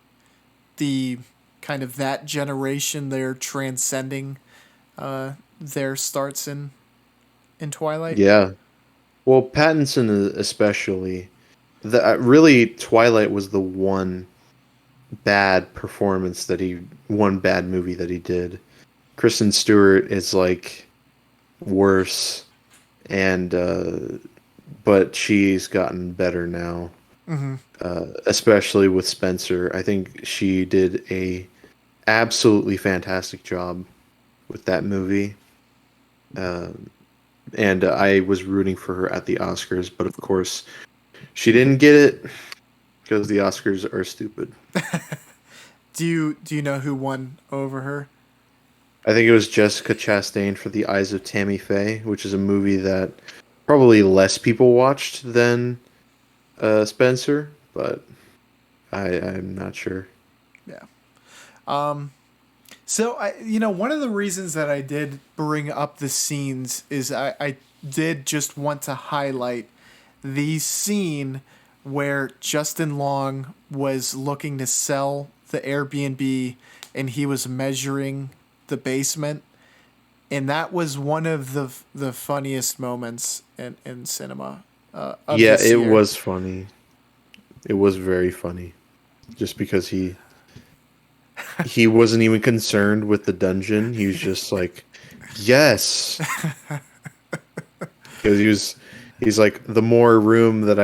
kind of that generation? They're transcending their starts in Twilight.
Yeah. Well, Pattinson especially. Really, Twilight was the one bad movie that he did. Kristen Stewart is like worse, and but she's gotten better now. Especially with Spencer, I think she did a absolutely fantastic job with that movie. And I was rooting for her at the Oscars, but of course, she didn't get it because the Oscars are stupid.
Do you know who won over her?
I think it was Jessica Chastain for The Eyes of Tammy Faye, which is a movie that probably less people watched than Spencer, but I'm not sure.
Yeah. So one of the reasons that I did bring up the scenes is I did just want to highlight the scene where Justin Long was looking to sell the Airbnb and he was measuring the basement, and that was one of the funniest moments in cinema of
Yeah,
this
it
year.
was funny. It was very funny, just because he wasn't even concerned with the dungeon. He was just like, yes, because he's like, the more room that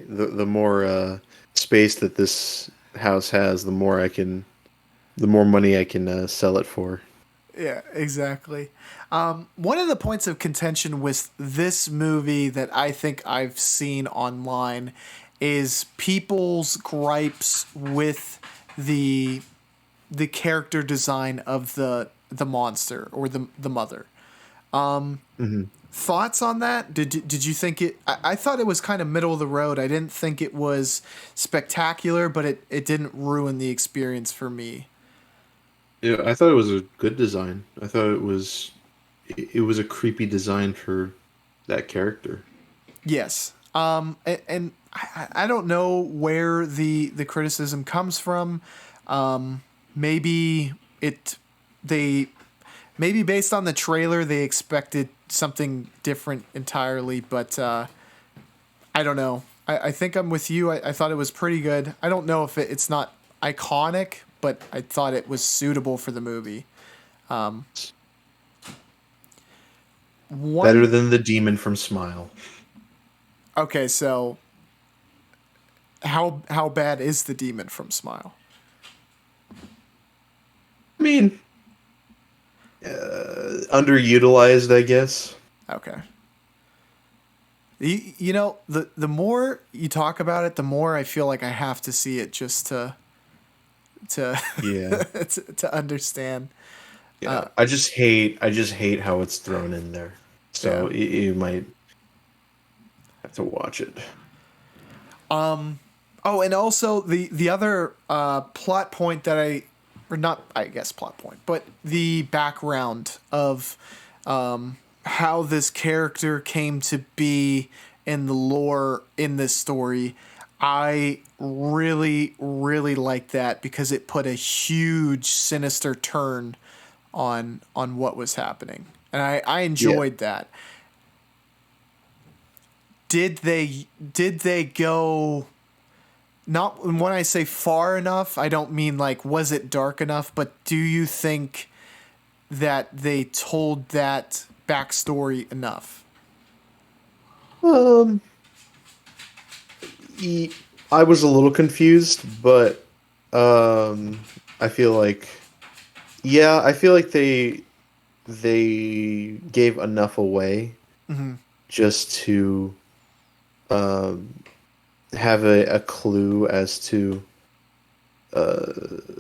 the more space that this house has, the more money I can sell it for.
Yeah, exactly. One of the points of contention with this movie that I think I've seen online is people's gripes with the the character design of the monster or the mother.
Hmm.
Thoughts on that? Did you think it? I thought it was kind of middle of the road. I didn't think it was spectacular, but it didn't ruin the experience for me.
Yeah, I thought it was a good design. I thought it was a creepy design for that character.
Yes. And I don't know where the criticism comes from. Maybe it they maybe based on the trailer they expected something different entirely, but I don't know. I think I'm with you. I thought it was pretty good. I don't know if it's not iconic, but I thought it was suitable for the movie.
Better
One
than the demon from Smile.
okay, so how bad is the demon from Smile?
I mean, underutilized, I guess.
Okay. The more you talk about it, the more I feel like I have to see it just to
Yeah.
to understand.
Yeah, I just hate how it's thrown in there.
Yeah.
So you might have to watch it.
Oh, and also the other plot point that or not, I guess plot point, but the background of how this character came to be in the lore in this story. I really, really like that because it put a huge sinister turn on what was happening, and I
Yeah.
enjoyed that. Did they go? Not when I say far enough, I don't mean like was it dark enough, but do you think that they told that backstory enough?
Um, I was a little confused, but I feel like yeah, I feel like they gave enough away just to um have a clue as to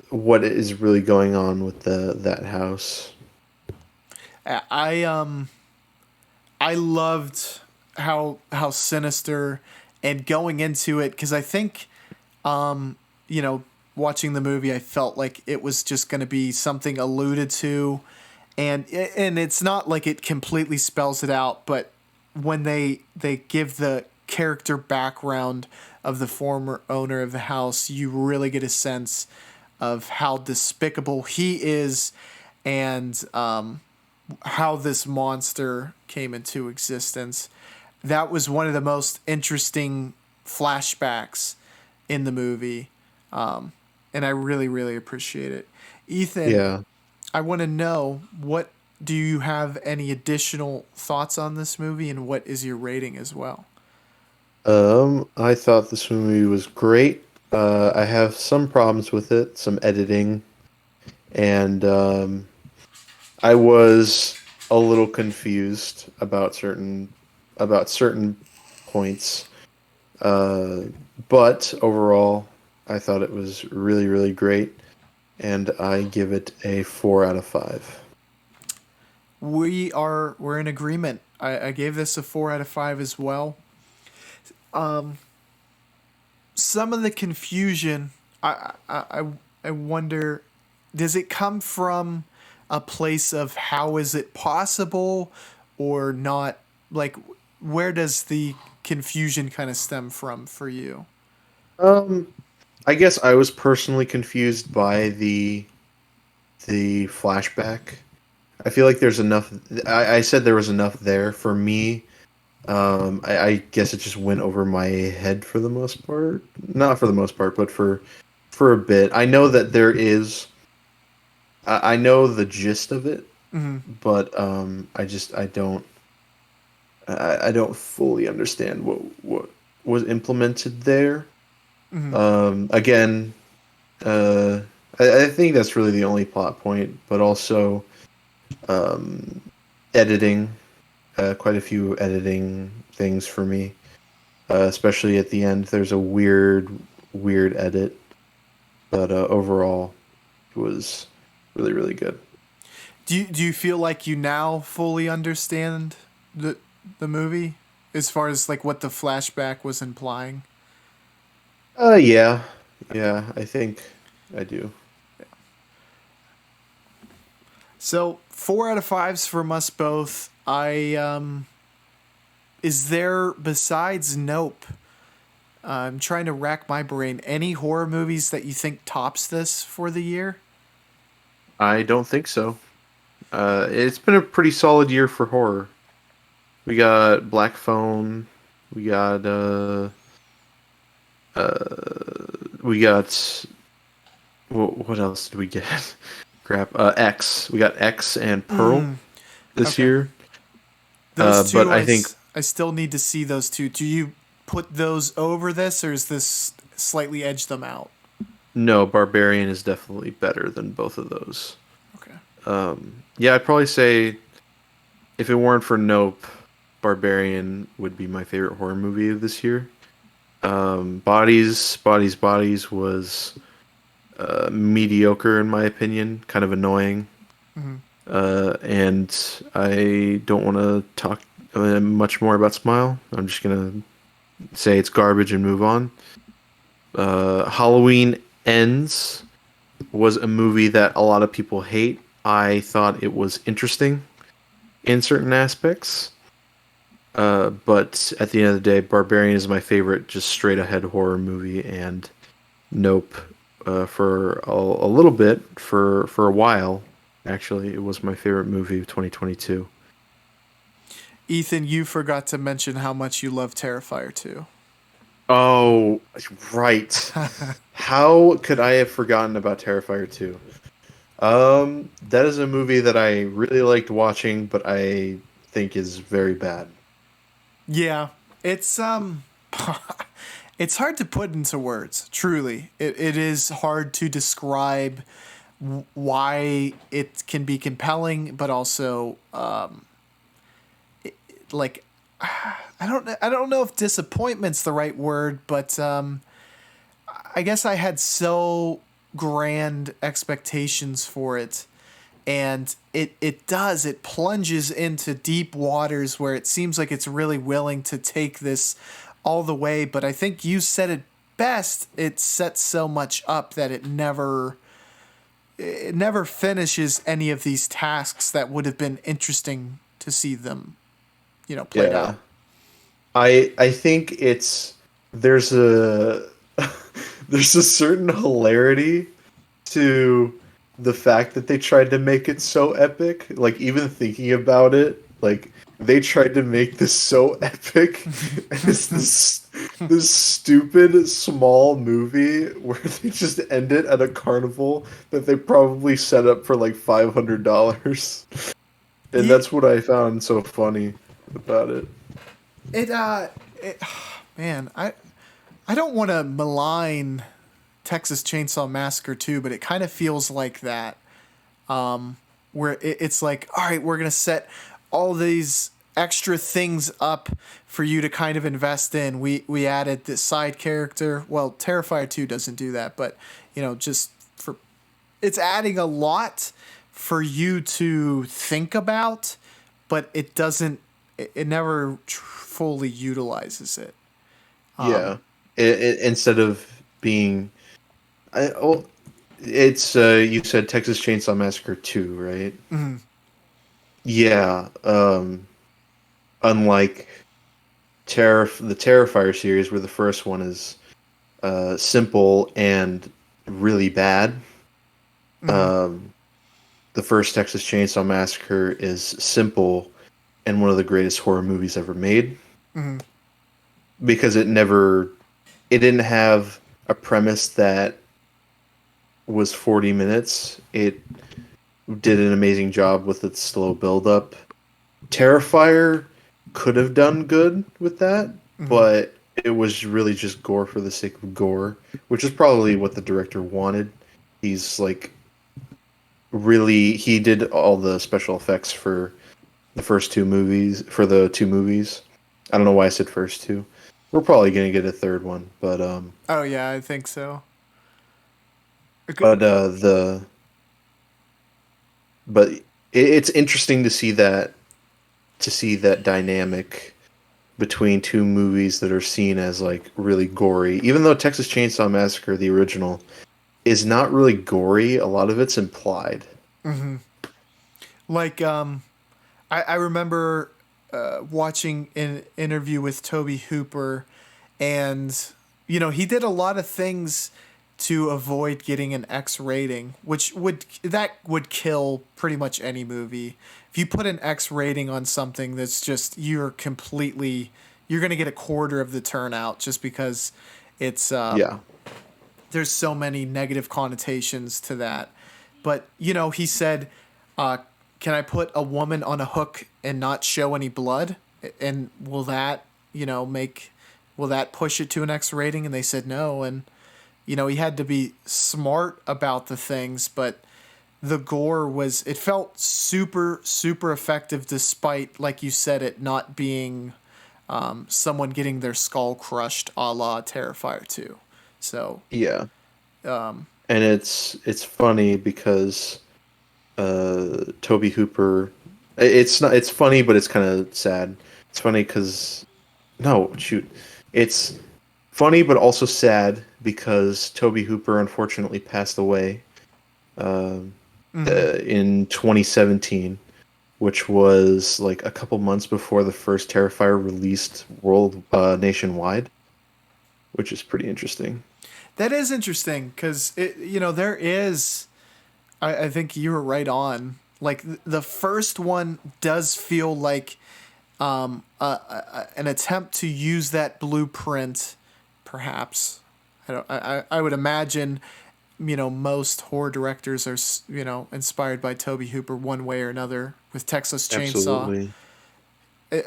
what is really going on with the that house.
I I loved how sinister and going into it because I think you know watching the movie I felt like it was just going to be something alluded to, and it's not like it completely spells it out, but when they give the character background of the former owner of the house, you really get a sense of how despicable he is, and how this monster came into existence. That was one of the most interesting flashbacks in the movie, and I really, really appreciate it. Ethan,
Yeah.
I want to know what do you have any additional thoughts on this movie, and what is your rating as well?
I thought this movie was great. I have some problems with it, some editing, and I was a little confused about certain points. Uh, but overall, I thought it was really, really great. and I give it a 4 out of 5.
We're in agreement. I gave this a 4 out of 5 as well. Some of the confusion, I wonder, does it come from a place of how is it possible or not? Like, where does the confusion kind of stem from for you?
Um, I guess I was personally confused by the flashback. I feel like there's enough. I said there was enough there for me. I guess it just went over my head for the most part. Not for the most part, but for a bit. I know that there is. I know the gist of it,
Mm-hmm.
but I don't fully understand what was implemented there.
Mm-hmm.
Again, uh, I think that's really the only plot point, but also um, editing. Quite a few editing things for me, especially at the end. There's a weird edit, but overall, it was really good.
Do you feel like you now fully understand the movie as far as like what the flashback was implying?
Yeah, yeah, I think I do.
So 4 out of 5s from us both. Is there besides Nope? I'm trying to rack my brain. Any horror movies that you think tops this for the year?
I don't think so. It's been a pretty solid year for horror. We got Black Phone. We got we got what else did we get? Crap. X. We got X and Pearl
Mm,
this
okay,
year.
those
But
two.
I think
I still need to see those two. Do you put those over this, or is this slightly edge them out?
no, Barbarian is definitely better than both of those.
Okay.
Yeah, I'd probably say if it weren't for Nope, Barbarian would be my favorite horror movie of this year. Bodies was mediocre in my opinion, kind of annoying.
Mm-hmm.
And I don't want to talk much more about Smile. I'm just gonna say it's garbage and move on. Halloween Ends was a movie that a lot of people hate. I thought it was interesting in certain aspects. But at the end of the day, Barbarian is my favorite, just straight ahead horror movie, and Nope, for a little bit, for a while, actually, it was my favorite movie of 2022.
Ethan, you forgot to mention how much you love Terrifier 2.
Oh, right. How could I have forgotten about Terrifier 2? That is a movie that I really liked watching, but I think is very bad.
Yeah, it's it's hard to put into words. Truly, it is hard to describe why it can be compelling, but also like I don't know if disappointment's the right word, but I guess I had so grand expectations for it, and it plunges into deep waters where it seems like it's really willing to take this all the way, but I think you said it best. It sets so much up that it never finishes any of these tasks that would have been interesting to see them, played
Yeah.
out.
I think it's there's a there's a certain hilarity to the fact that they tried to make it so epic. Like even thinking about it, like they tried to make this so epic, and it's this stupid small movie where they just end it at a carnival that they probably set up for like $500, and
Ye-
that's what I found so funny about it.
It it, man, I don't want to malign Texas Chainsaw Massacre 2, but it kind of feels like that. Where it's like, all right, we're gonna set all these extra things up for you to kind of invest in. We added this side character. Well, Terrifier 2 doesn't do that, but just for it's adding a lot for you to think about, but it doesn't. It never fully utilizes it.
Yeah. Instead of being, it's you said Texas Chainsaw Massacre 2, right?
Mhm.
Yeah. Unlike the Terrifier series, where the first one is simple and really bad.
Mhm.
Um, the first Texas Chainsaw Massacre is simple and one of the greatest horror movies ever made
Mhm.
because it didn't have a premise that was 40 minutes. It did an amazing job with its slow build up. Terrifier could have done good with that,
Mhm.
but it was really just gore for the sake of gore, which is probably what the director wanted. He's like he did all the special effects for the two movies. I don't know why I said first two. We're probably gonna get a third one,
Oh yeah, I think so.
but the but it's interesting to see that dynamic between two movies that are seen as like really gory. Even though Texas Chainsaw Massacre, the original, is not really gory, a lot of it's implied.
Hmm. Like I remember watching an interview with Toby Hooper, and he did a lot of things to avoid getting an X rating, which would kill pretty much any movie. If you put an X rating on something that's just you're gonna get a quarter of the turnout just because it's
Yeah,
there's so many negative connotations to that. But he said, uh, "Can I put a woman on a hook and not show any blood? And will that make will that push it to an X rating?" And they said no. And he had to be smart about the things, but the gore it felt super super effective despite, like you said, it not being someone getting their skull crushed a la Terrifier 2. So
yeah,
um,
and it's funny because Toby Hooper. It's not. It's funny, but it's kind of sad. It's funny because no, shoot, it's funny but also sad because Toby Hooper unfortunately passed away um,
mhm.
in 2017, which was like a couple months before the first Terrifier released nationwide, which is pretty interesting.
That is interesting because there is. I think you were right on. Like the first one does feel like an attempt to use that blueprint, perhaps. I would imagine, most horror directors are inspired by Toby Hooper one way or another with Texas Chainsaw.
Absolutely.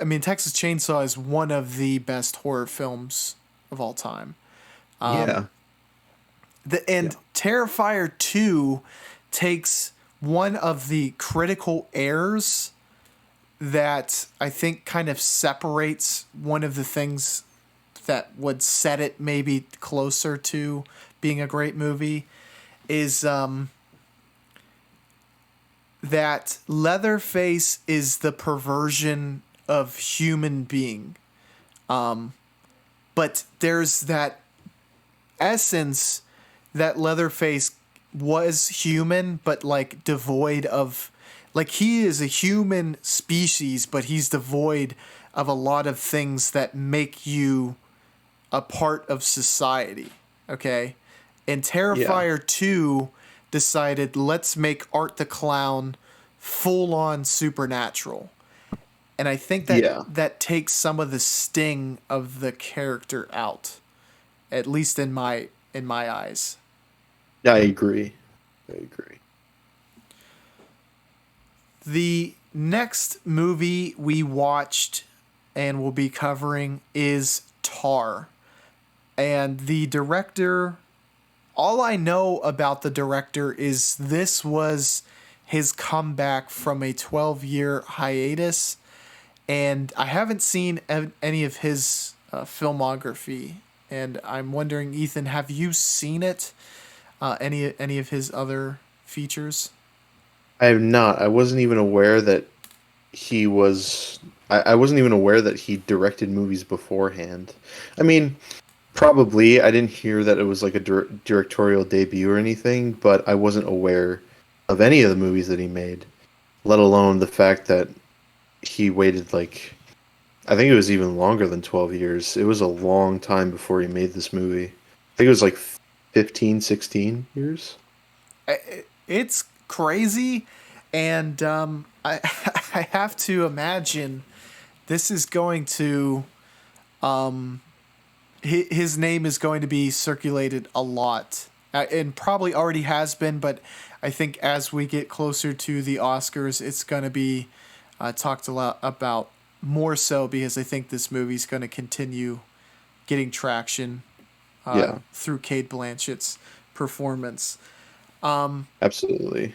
I mean, Texas Chainsaw is one of the best horror films of all time.
Yeah.
And
Yeah.
Terrifier 2 takes one of the critical errors that I think kind of separates one of the things that would set it maybe closer to being a great movie is that Leatherface is the perversion of human being. But there's that essence that Leatherface was human, but like devoid of, like he is a human species, but he's devoid of a lot of things that make you a part of society. Okay. And
Yeah.
Terrifier 2 decided, let's make Art the Clown full on supernatural. And I think
Yeah.
that takes some of the sting of the character out, at least in my eyes.
I agree. I agree.
The next movie we watched and will be covering is Tar. And the director, all I know about the director is this was his comeback from a 12-year hiatus. And I haven't seen any of his filmography. And I'm wondering, Ethan, have you seen it? Any of his other features?
I have not. I wasn't even aware that he was. I wasn't even aware that he directed movies beforehand. I mean, probably I didn't hear that it was like a directorial debut or anything, but I wasn't aware of any of the movies that he made, let alone the fact that he waited like I think it was even longer than 12 years. It was a long time before he made this movie. I think it was like 15, 16 years.
It's crazy, and I I have to imagine this is going to his name is going to be circulated a lot, and probably already has been. But I think as we get closer to the Oscars, it's going to be talked a lot about more so because I think this movie's going to continue getting traction
Yeah,
through Cate Blanchett's performance.
absolutely.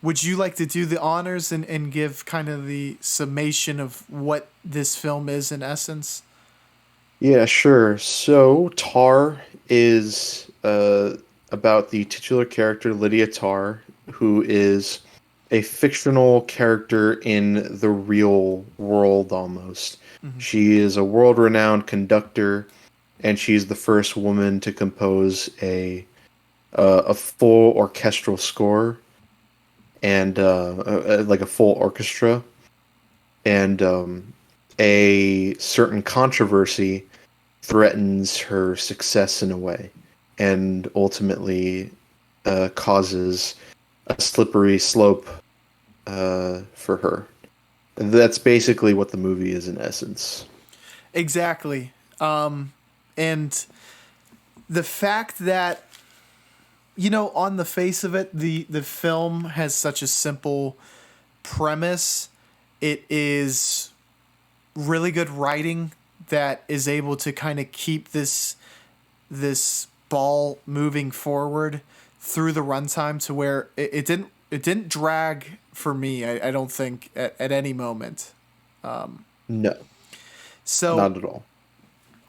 Would you like to do the honors and give kind of the summation of what this film is in essence?
Yeah, sure. So Tar is about the titular character Lydia Tar, who is a fictional character in the real world almost.
Mm-hmm.
She is a world-renowned conductor, and she's the first woman to compose a full orchestral score and like a full orchestra. And a certain controversy threatens her success in a way, and ultimately causes a slippery slope for her. That's basically what the movie is in essence.
Exactly. And the fact that, on the face of it, the film has such a simple premise. It is really good writing that is able to kind of keep this ball moving forward through the runtime to where it didn't drag for me. I don't think at any moment.
No,
So
not at all.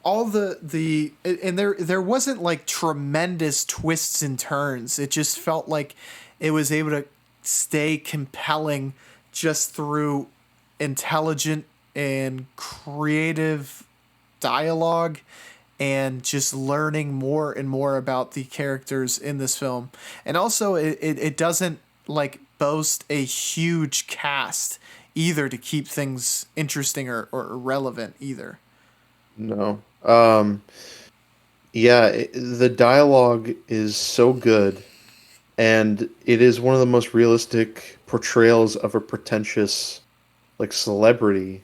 all the and there wasn't like tremendous twists and turns. It just felt like it was able to stay compelling just through intelligent and creative dialogue and just learning more and more about the characters in this film. And also it doesn't like boast a huge cast either to keep things interesting or relevant either.
No. Yeah, the dialogue is so good, and it is one of the most realistic portrayals of a pretentious, like, celebrity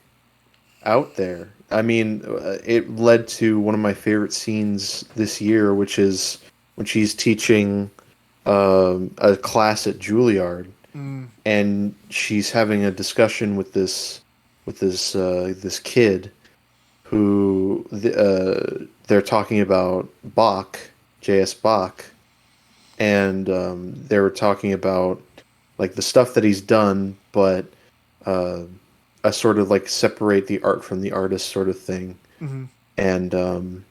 out there. I mean, it led to one of my favorite scenes this year, which is when she's teaching a class at Juilliard,
Mm.
and she's having a discussion with this kid who they're talking about Bach, J.S. Bach, and they were talking about like the stuff that he's done, but uh, a sort of like separate the art from the artist sort of thing.
Mm-hmm.
And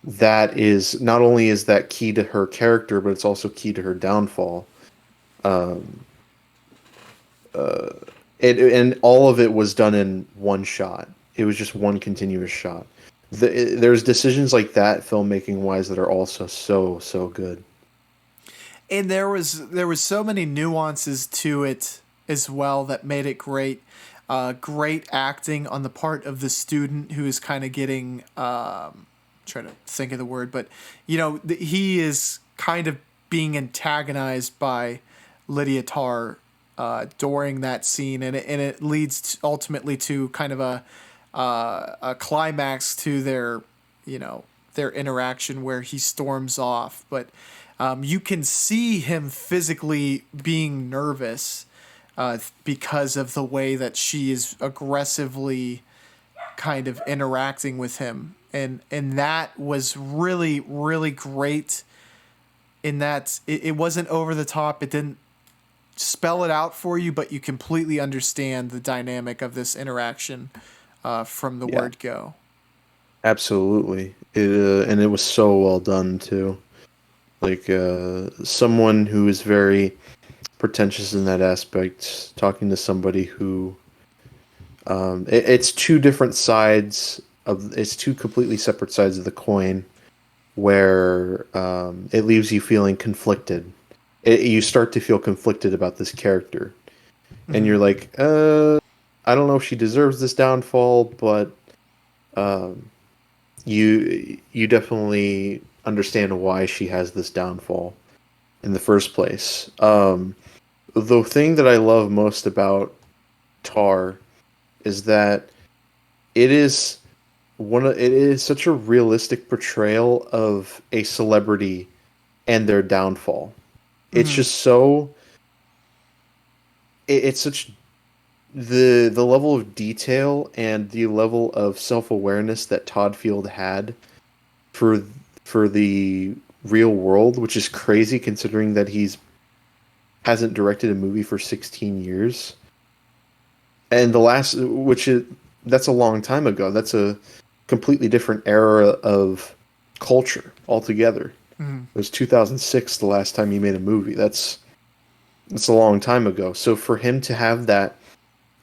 that is not only is that key to her character, but it's also key to her downfall. Um, and all of it was done in one shot. It was just one continuous shot. There's decisions like that filmmaking wise that are also so good.
And there was so many nuances to it as well that made it great. Great acting on the part of the student who is kind of getting trying to think of the word, but he is kind of being antagonized by Lydia Tarr during that scene, and it leads ultimately to kind of a climax to their interaction where he storms off. But you can see him physically being nervous because of the way that she is aggressively kind of interacting with him, and that was really really great. In that it wasn't over the top. It didn't spell it out for you, but you completely understand the dynamic of this interaction from the
Yeah,
word go.
absolutely. And it was so well done too. Like someone who is very pretentious in that aspect. Talking to somebody who, it's two different sides of, it's two completely separate sides of the coin, where it leaves you feeling conflicted. You start to feel conflicted about this character, and
Mm-hmm.
you're like, I don't know if she deserves this downfall, but um, you definitely understand why she has this downfall in the first place. The thing that I love most about Tar is that it is it is such a realistic portrayal of a celebrity and their downfall. It's
Mm-hmm.
just so it's such the level of detail and the level of self-awareness that Todd Field had for for the real world, which is crazy considering that he's hasn't directed a movie for 16 years. And the last, which is that's a long time ago. That's a completely different era of culture altogether.
Mm-hmm.
It was 2006 the last time he made a movie. That's a long time ago. So for him to have that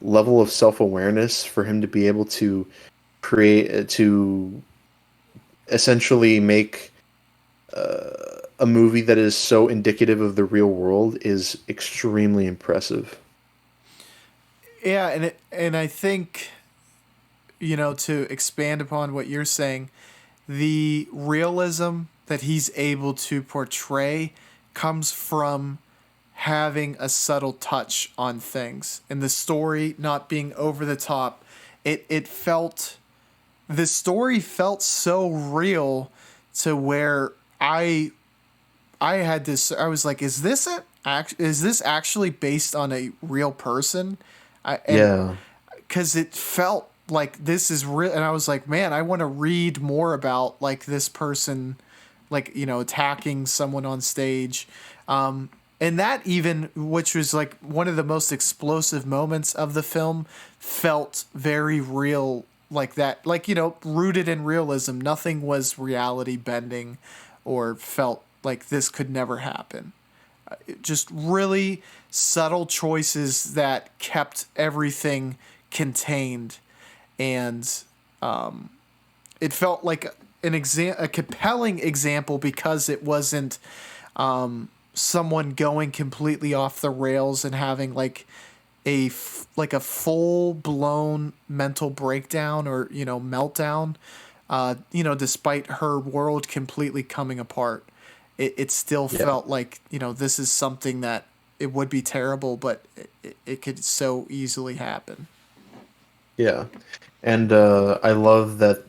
level of self-awareness, for him to be able to create to essentially make a movie that is so indicative of the real world is extremely impressive.
Yeah, and I think, to expand upon what you're saying, the realism that he's able to portray comes from having a subtle touch on things, and the story not being over the top. It felt the story felt so real to where I had this. I was like, is this it? Is this actually based on a real person? And
Yeah,
because it felt like this is real, and I was like, man, I want to read more about like this person, like attacking someone on stage, and that even, which was like one of the most explosive moments of the film, felt very real, like that, like rooted in realism. Nothing was reality bending, or felt like this could never happen. Just really subtle choices that kept everything contained, and it felt like a compelling example because it wasn't someone going completely off the rails and having like like a full blown mental breakdown or meltdown. Despite her world completely coming apart, it still
yeah,
felt like this is something that it would be terrible, but it could so easily happen.
yeah. And I love that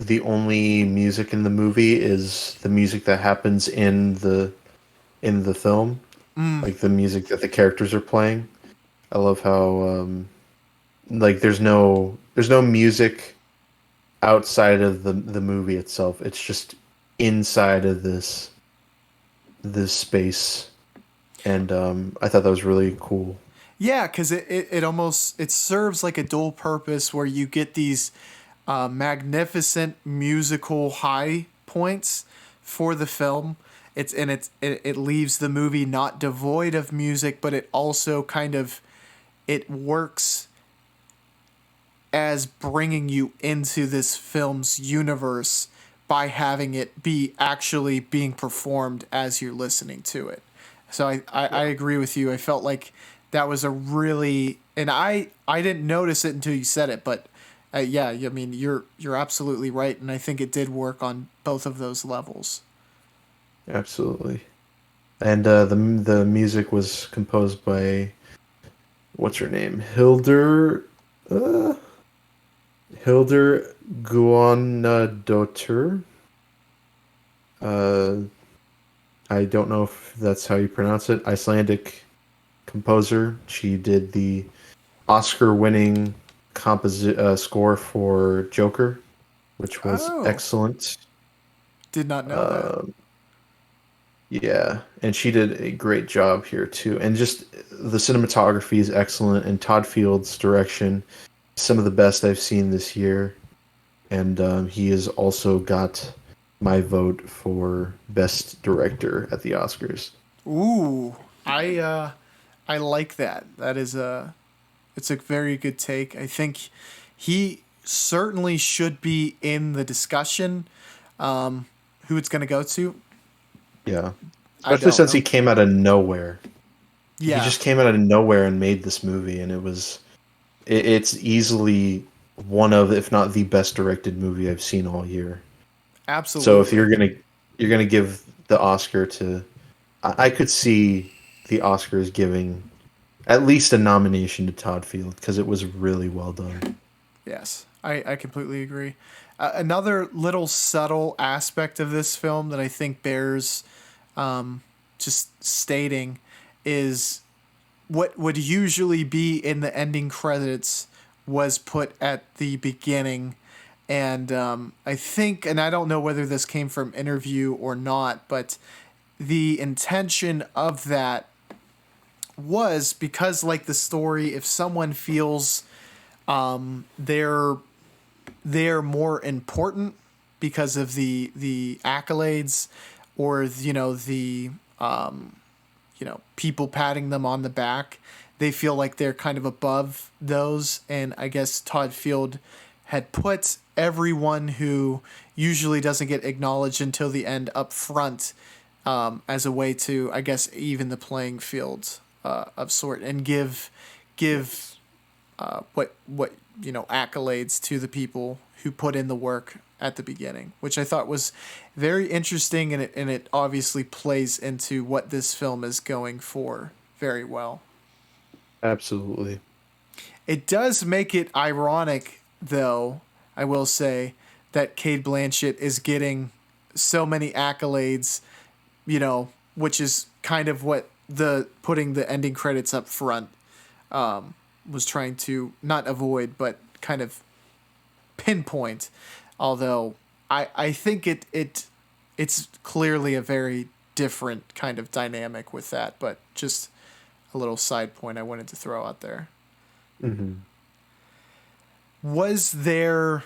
the only music in the movie is the music that happens in the film,
Mm,
like the music that the characters are playing. I love how like there's no music outside of the movie itself. It's just inside of this space, and I thought that was really cool.
yeah, because it almost it serves like a dual purpose where you get these magnificent musical high points for the film. It leaves the movie not devoid of music, but it also kind of it works as bringing you into this film's universe by having it be actually being performed as you're listening to it. So I
Yeah.
agree with you. I felt like that was a really, and I didn't notice it until you said it, but yeah, I mean you're absolutely right, and I think it did work on both of those levels.
Absolutely. And the music was composed by what's her name? Uh, Hildur Guðnadóttir. Uh, I don't know if that's how you pronounce it. Icelandic composer. She did the Oscar-winning score for Joker, which was
Oh,
excellent.
did not know that.
Um, yeah, and she did a great job here too. And just the cinematography is excellent, and Todd Field's direction, some of the best I've seen this year. And he has also got my vote for best director at the Oscars.
Ooh, I I like that. It's a very good take. I think he certainly should be in the discussion. Who it's going to go to,
Yeah.
I
Especially
don't
since he
know.
came out of nowhere. He
Yeah,
just came out of nowhere and made this movie, and it's easily one of, if not the best directed movie I've seen all year. So if
absolutely.
you're gonna give the Oscar to, I could see the Oscars giving at least a nomination to Todd Field because it was really well done.
Yes, I completely agree. Another little subtle aspect of this film that I think bears just stating is what would usually be in the ending credits was put at the beginning. And I think, and I don't know whether this came from interview or not, but the intention of that was because, like the story, if someone feels they're more important because of the accolades or the people patting them on the back, they feel like they're kind of above those. And I guess Todd Field had put everyone who usually doesn't get acknowledged until the end up front, as a way to, I guess, even the playing field, of sort, and give what accolades to the people who put in the work at the beginning, which I thought was very interesting, and it obviously plays into what this film is going for very well.
Absolutely.
It does make it ironic, though, I will say, that Cate Blanchett is getting so many accolades, which is kind of what the putting the ending credits up front was trying to not avoid, but kind of pinpoint. Although I think it's clearly a very different kind of dynamic with that, but just a little side point I wanted to throw out there.
Hmm.
Was there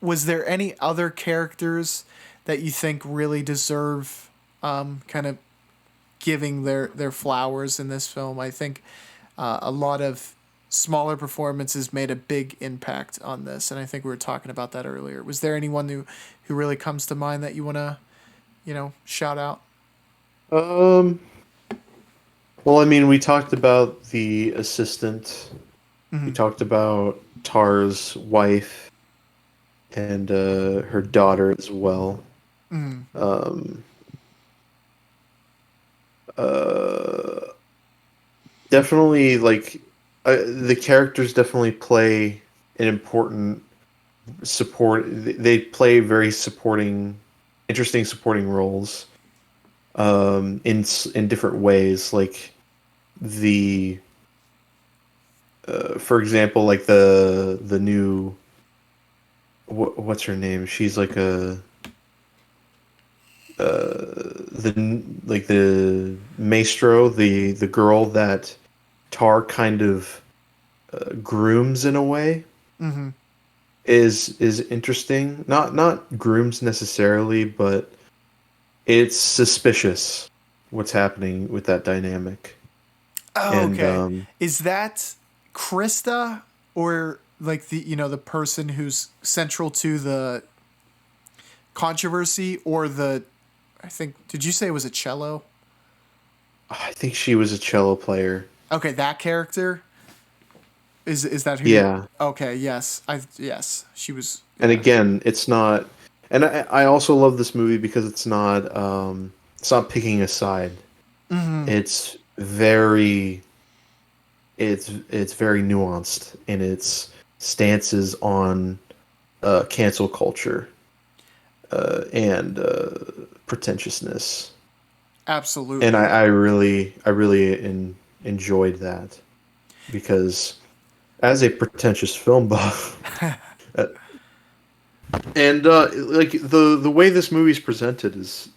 any other characters that you think really deserve kind of giving their flowers in this film? I think a lot of smaller performances made a big impact on this, and I think we were talking about that earlier. Was there anyone who really comes to mind that you want to shout out?
Um. Well, I mean, we talked about the assistant. We
Mm-hmm.
talked about Tar's wife and her daughter as well.
Mm-hmm.
Um, uh, Definitely, like the characters definitely play an important support. They play very supporting, interesting supporting roles. In different ways, like the for example, like the new what's her name? She's like a the maestro, the girl that Tar kind of grooms in a way
Mm-hmm.
is interesting. Not grooms necessarily, but it's suspicious what's happening with that dynamic.
Oh,
And
okay. Is that Krista, or like the person who's central to the controversy, or the I think, did you say it was a cello?
I think she was a cello player.
Okay, that character is that who you're?
Yeah.
Okay, yes, yes, she was.
And
Yeah.
again, it's not. And I also love this movie because it's not picking a side.
Mm-hmm.
It's very it's very nuanced in its stances on cancel culture and pretentiousness. And
Absolutely.
I really enjoyed that because as a pretentious film buff, uh, and like the way this movie's presented is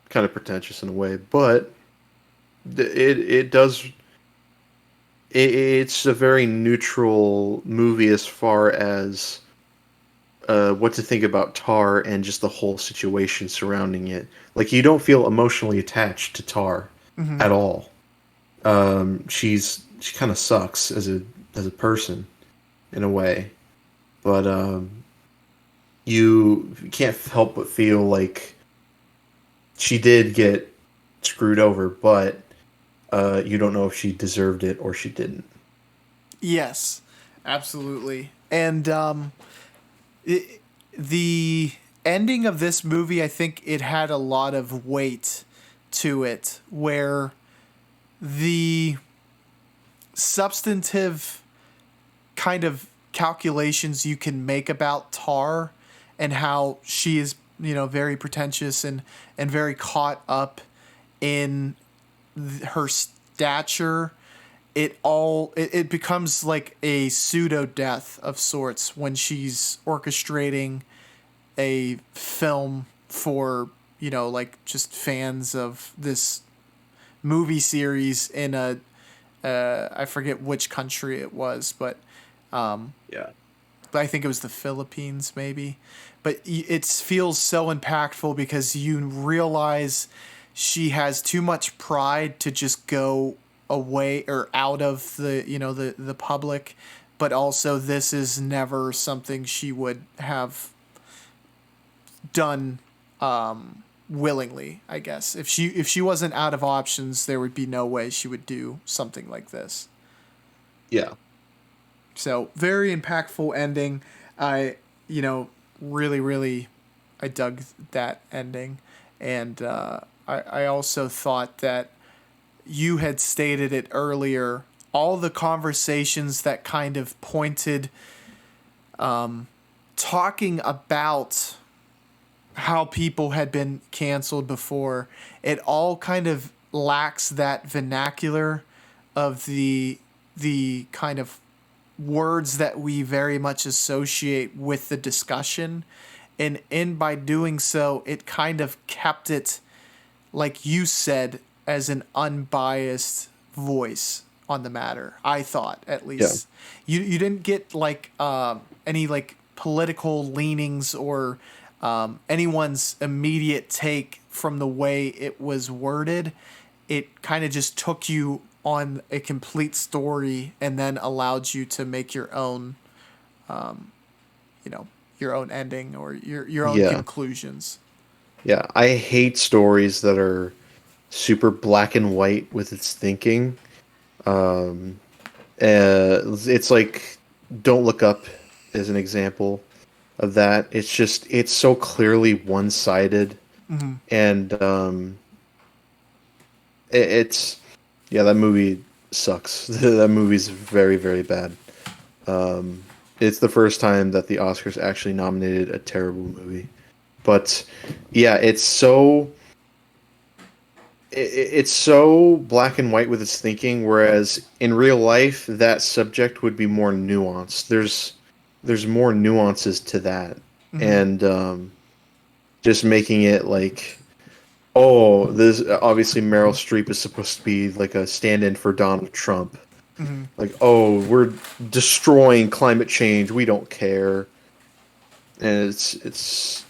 kind of pretentious in a way, but it does it's a very neutral movie as far as what to think about Tar and just the whole situation surrounding it. Like you don't feel emotionally attached to Tar. at all. She kind of sucks as a person in a way, but you can't help but feel like she did get screwed over, but you don't know if she deserved it or she didn't.
Yes, absolutely. And the ending of this movie, I think it had a lot of weight to it, where the substantive kind of calculations you can make about Tar and how she is, very pretentious and very caught up in her stature. It becomes like a pseudo death of sorts when she's orchestrating a film for, like just fans of this movie series in a I forget which country it was, but
Yeah.
I think it was the Philippines, maybe. But it feels so impactful because you realize she has too much pride to just go away or out of the public, but also this is never something she would have done willingly. I guess if she wasn't out of options, there would be no way she would do something like this.
Yeah.
So very impactful ending. I really really I dug that ending, and I also thought that you had stated it earlier. All the conversations that kind of pointed, talking about how people had been canceled before, it all kind of lacks that vernacular of the kind of words that we very much associate with the discussion, and in by doing so it kind of kept it, like you said, as an unbiased voice on the matter. I thought, at
Yeah.
least, you didn't get like any like political leanings or anyone's immediate take from the way it was worded. It kind of just took you on a complete story and then allowed you to make your own, your own ending or your own
Yeah.
conclusions.
Yeah. I hate stories that are super black and white with its thinking. It's like Don't Look Up is an example of that. It's so clearly one sided,
Mm-hmm.
and it's yeah, that movie sucks. That movie's very very bad. It's the first time that the Oscars actually nominated a terrible movie, but yeah, it's so black and white with its thinking, whereas in real life that subject would be more nuanced. There's more nuances to that,
Mm-hmm.
and just making it like, oh, this obviously Meryl Streep is supposed to be like a stand-in for Donald Trump.
Mm-hmm.
Like, oh, we're destroying climate change. We don't care, and it's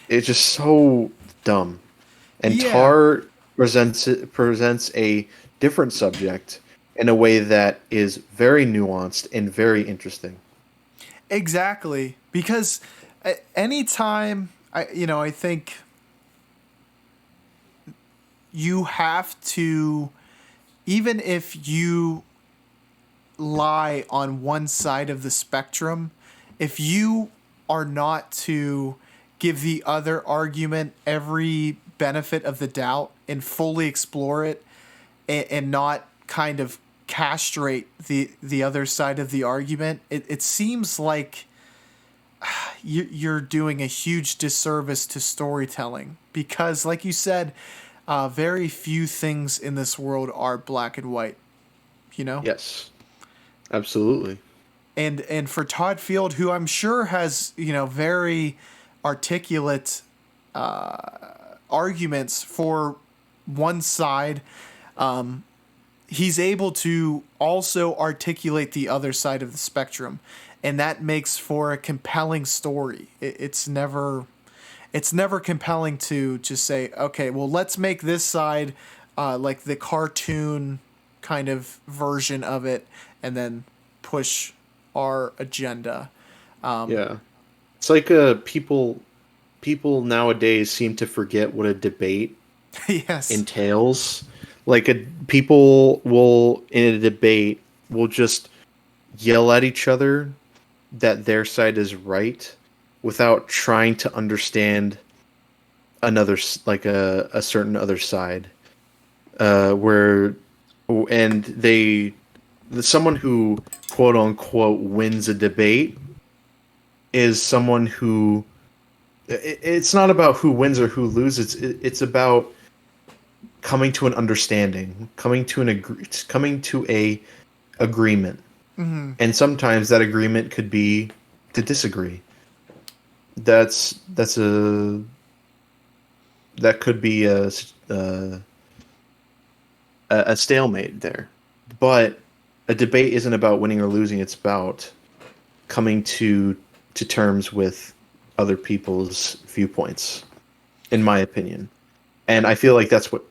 just so dumb. And
Yeah,
Tar presents a different subject in a way that is very nuanced and very interesting.
exactly. Because anytime I think you have to, even if you lie on one side of the spectrum, if you are not to give the other argument every benefit of the doubt and fully explore it, and not kind of castrate the other side of the argument, it seems like you're doing a huge disservice to storytelling because, like you said, very few things in this world are black and white. You know,
Yes, absolutely.
and for Todd Field, who I'm sure has very articulate arguments for one side, he's able to also articulate the other side of the spectrum, and that makes for a compelling story. It's never compelling to just say, okay, well, let's make this side like the cartoon kind of version of it, and then push our agenda.
Yeah. It's like people nowadays seem to forget what a debate
Yes.
entails. Like people will in a debate will just yell at each other that their side is right without trying to understand like a certain other side. Where and they someone who quote unquote wins a debate is someone who it's not about who wins or who loses. It's about coming to an understanding, coming to a agreement,
Mm-hmm.
and sometimes that agreement could be to disagree. That's a that could be a stalemate there, but a debate isn't about winning or losing. It's about coming to terms with other people's viewpoints, in my opinion. And I feel like that's what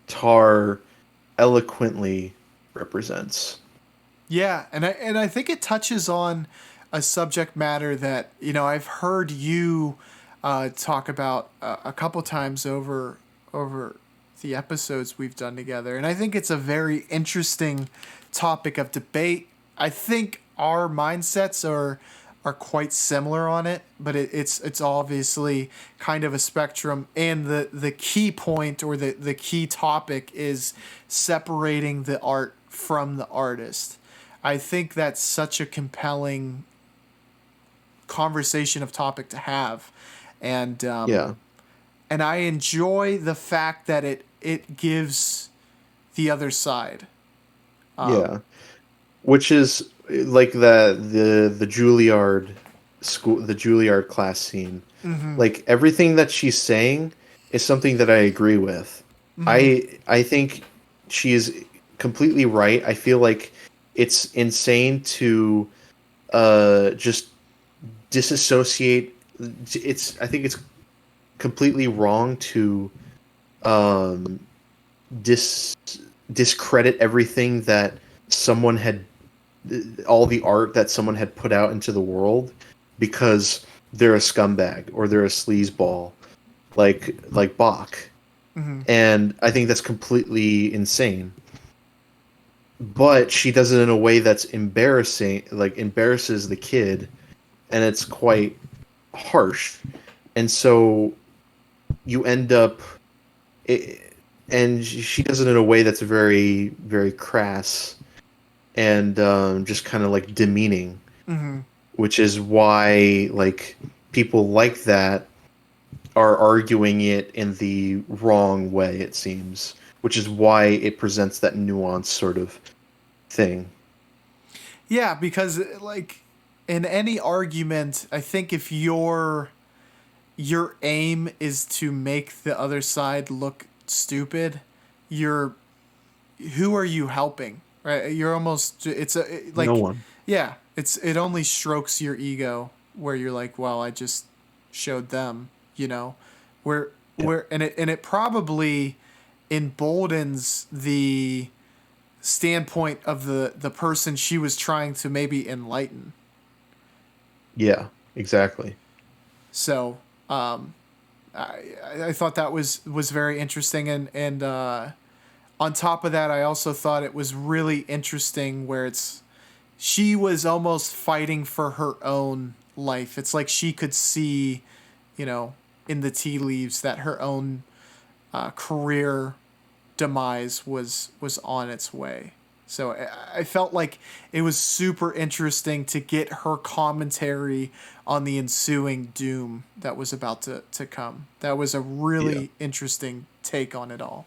Tar eloquently represents.
Yeah, and I think it touches on a subject matter that I've heard you talk about a couple times over the episodes we've done together, and I think it's a very interesting topic of debate. I think our mindsets are quite similar on it, but it's obviously kind of a spectrum. And the key point, or the key topic, is separating the art from the artist. I think that's such a compelling conversation of topic to have, and
Yeah,
and I enjoy the fact that it gives the other side.
yeah. Which is like the Juilliard school, the Juilliard class scene.
Mm-hmm.
Like everything that she's saying is something that I agree with.
Mm-hmm.
I think she is completely right. I feel like it's insane to just disassociate. I think it's completely wrong to um dis discredit everything that someone had all the art that someone had put out into the world because they're a scumbag or they're a sleazeball like Bach.
Mm-hmm.
And I think that's completely insane. But she does it in a way that's embarrassing, like embarrasses the kid, and it's quite harsh. And so you end up it, and she does it in a way that's very very crass and just kind of like demeaning,
Mm-hmm.
which is why like people like that are arguing it in the wrong way, it seems, which is why it presents that nuanced sort of thing.
Yeah, because like in any argument, I think if your aim is to make the other side look stupid, you're who are you helping? Right? You're almost
No
like
one.
yeah, it only strokes your ego where you're like, well, I just showed them, where
Yeah.
and it probably emboldens the standpoint of the person she was trying to maybe enlighten.
Yeah, exactly.
So I thought that was very interesting, and on top of that, I also thought it was really interesting where she was almost fighting for her own life. It's like she could see, you know, in the tea leaves that her own career demise was on its way. So I felt like it was super interesting to get her commentary on the ensuing doom that was about to come. That was a
Yeah.
really interesting take on it all.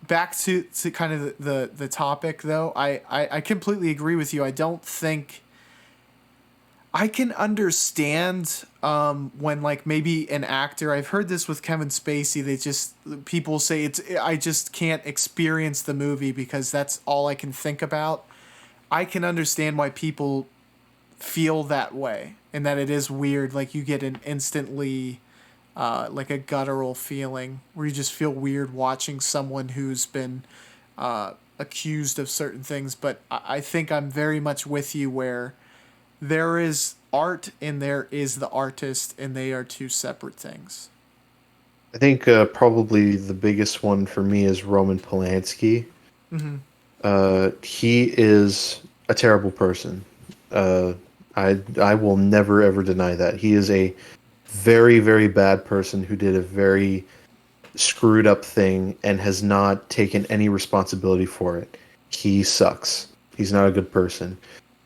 Back to kind of the topic, though, I completely agree with you. I don't think I can understand when like maybe an actor. I've heard this with Kevin Spacey. They just people say I just can't experience the movie because that's all I can think about. I can understand why people feel that way and that it is weird. Like you get an instantly like a guttural feeling where you just feel weird watching someone who's been accused of certain things. But I think I'm very much with you where there is art and there is the artist, and they are two separate things.
I think probably the biggest one for me is Roman Polanski.
Mm-hmm.
He is a terrible person. Uh, I will never ever deny that. He is a very, very bad person who did a very screwed up thing and has not taken any responsibility for it. He sucks. He's not a good person.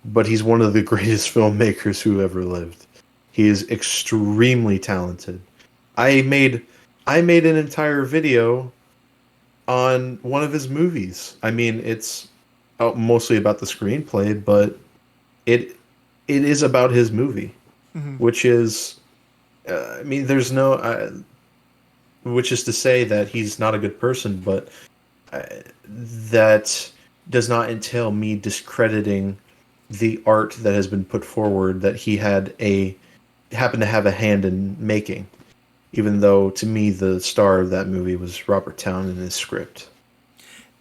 But he's one of the greatest filmmakers who ever lived. He is extremely talented. I made I made an entire video on one of his movies. I mean, it's mostly about the screenplay, but it it is about his movie,
Mm-hmm.
which is, I mean, there's no, which is to say that he's not a good person, but that does not entail me discrediting the art that has been put forward that he happened to have a hand in making. Even though to me the star of that movie was Robert Towne in his script.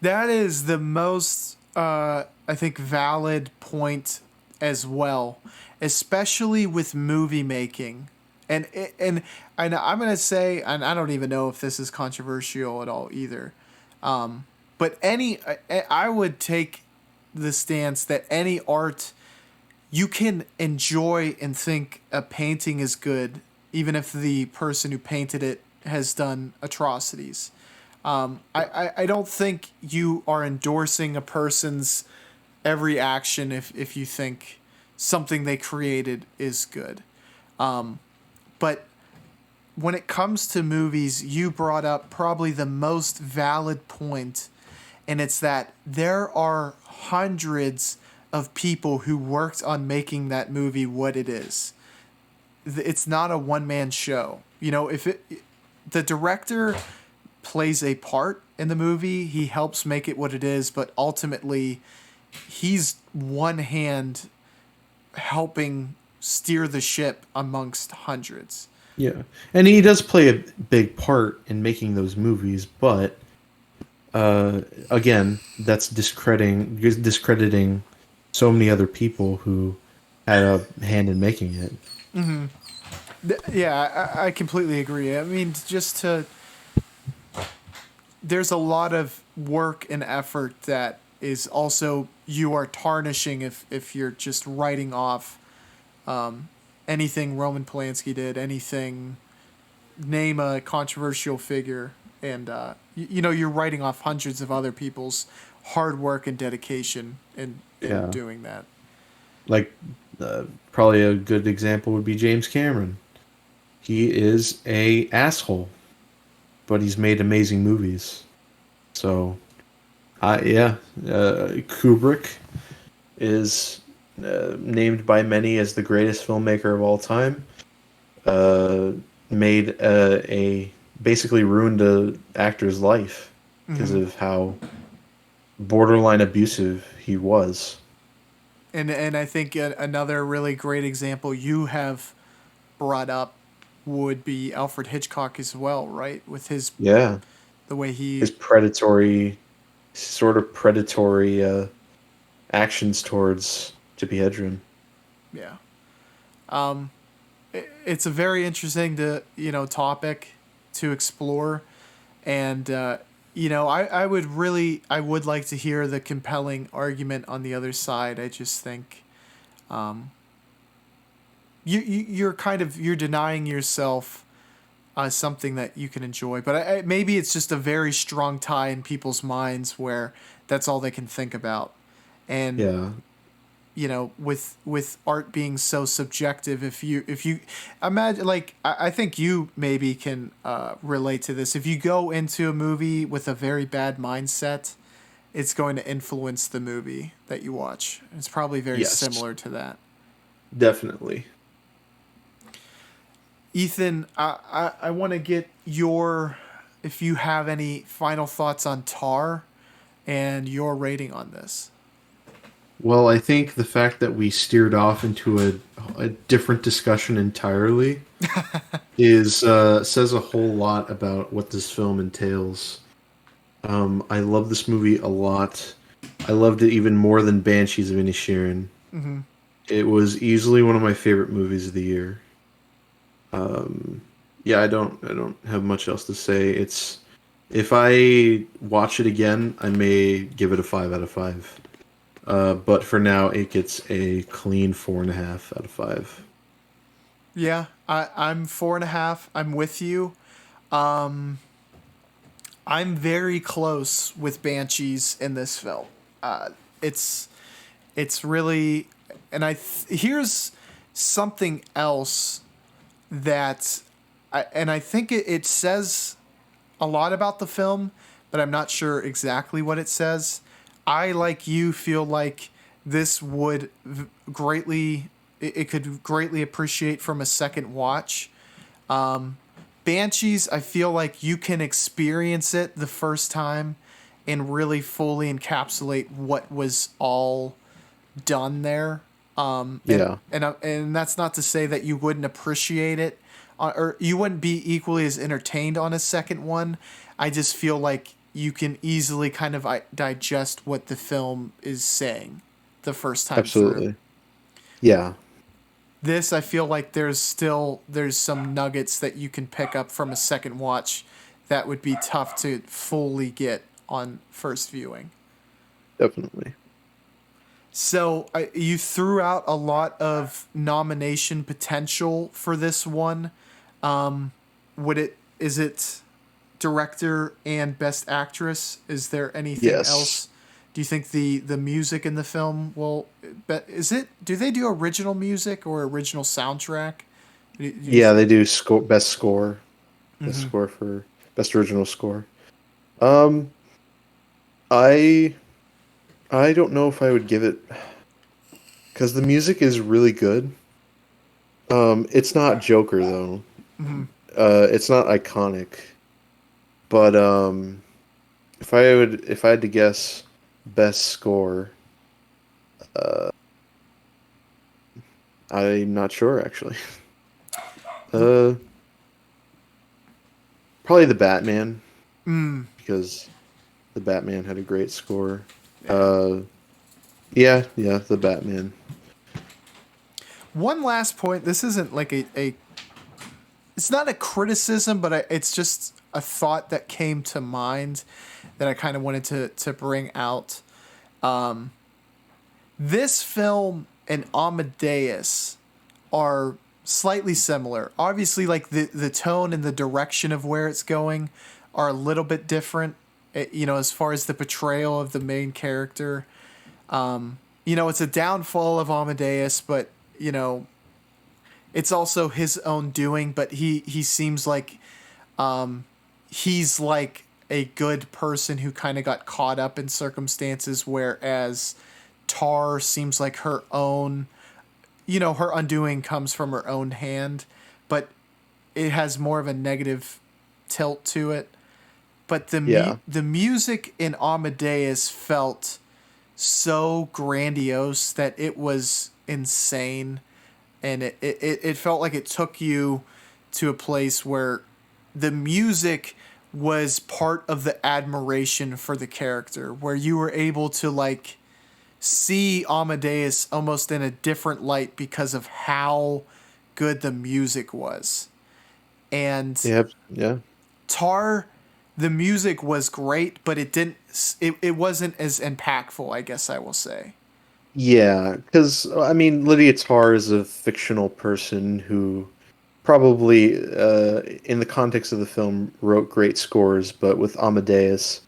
That is the most, I think, valid point as well, especially with movie making. And and I'm gonna say, and I don't even know if this is controversial at all either. But I would take the stance that any art you can enjoy and think a painting is good, even if the person who painted it has done atrocities. I don't think you are endorsing a person's every action if you think something they created is good. But when it comes to movies, you brought up probably the most valid point, and it's that there are hundreds of people who worked on making that movie what it is. It's not a one man show. You know, the director plays a part in the movie, he helps make it what it is, but ultimately he's one hand helping steer the ship amongst hundreds.
Yeah, and he does play a big part in making those movies, but again, that's discrediting so many other people who had a hand in making it.
Yeah, I completely agree. I mean, there's a lot of work and effort that is also you are tarnishing if you're just writing off anything Roman Polanski did, anything, name a controversial figure, and you're writing off hundreds of other people's hard work and dedication in
Yeah,
doing that.
like probably a good example would be James Cameron. He is a asshole, but he's made amazing movies. So, yeah, Kubrick is named by many as the greatest filmmaker of all time. Uh, Made a basically ruined a actor's life because
Hmm.
of how borderline abusive he was.
And I think another really great example you have brought up would be Alfred Hitchcock as well, right? With
Yeah,
the way he
his predatory, sort of predatory actions towards Tippi Hedren.
yeah. Um, it's a very interesting topic to explore, and I would like to hear the compelling argument on the other side. I just think um, you're denying yourself something that you can enjoy, but maybe it's just a very strong tie in people's minds where that's all they can think about, and
Yeah,
with art being so subjective, if you imagine, like, I think you maybe can relate to this. If you go into a movie with a very bad mindset, it's going to influence the movie that you watch. It's probably very
yes,
similar to that.
definitely.
Ethan, I want to get if you have any final thoughts on Tar and your rating on this.
Well, I think the fact that we steered off into a different discussion entirely is says a whole lot about what this film entails. I love this movie a lot. I loved it even more than Banshees of Inisherin.
Hmm.
It was easily one of my favorite movies of the year. Um, yeah, I don't have much else to say. It's if I watch it again, I may give it a 5 out of 5. But for now, it gets a clean 4.5 out of 5.
I'm 4.5. I'm with you. Um, I'm very close with Banshees in this film. Uh, it's it's really, and here's something else that, I think it says a lot about the film, but I'm not sure exactly what it says. I, like you, feel like this would greatly, it could greatly appreciate from a second watch. Banshees, I feel like you can experience it the first time and really fully encapsulate what was all done there.
Yeah,
And that's not to say that you wouldn't appreciate it, or you wouldn't be equally as entertained on a second one. I just feel like you can easily kind of digest what the film is saying the first time through.
absolutely. Yeah,
This, I feel like there's some nuggets that you can pick up from a second watch that would be tough to fully get on first viewing.
definitely.
So you threw out a lot of nomination potential for this one. Would it is it director and best actress? Is there anything
Yes.
else? Do you think the music in the film will? But is it? Do they do original music or original soundtrack? Do you
Yeah, they do score best score. Best
mm-hmm.
score for best original score. Um, I I don't know if I would give it because the music is really good. It's not Joker though.
Mm-hmm.
It's not iconic. But if I had to guess best score, uh, I'm not sure actually. Uh, Probably the Batman
Mm,
because the Batman had a great score.
yeah.
Uh, yeah, the Batman.
One last point. This isn't like a it's not a criticism, but it's just a thought that came to mind that I kind of wanted to bring out. This film and Amadeus are slightly similar. Obviously, like the tone and the direction of where it's going are a little bit different. As far as the portrayal of the main character, it's a downfall of Amadeus, but it's also his own doing. But he seems like he's like a good person who kind of got caught up in circumstances, whereas Tar seems like her undoing comes from her own hand, but it has more of a negative tilt to it. But
Yeah,
the music in Amadeus felt so grandiose that it was insane, and it felt like it took you to a place where the music was part of the admiration for the character, where you were able to like see Amadeus almost in a different light because of how good the music was. And
yeah, yeah,
Tar, the music was great, but it wasn't as impactful, I guess I will say.
yeah. Because I mean, Lydia Tarr is a fictional person who probably, in the context of the film, wrote great scores. But with Amadeus,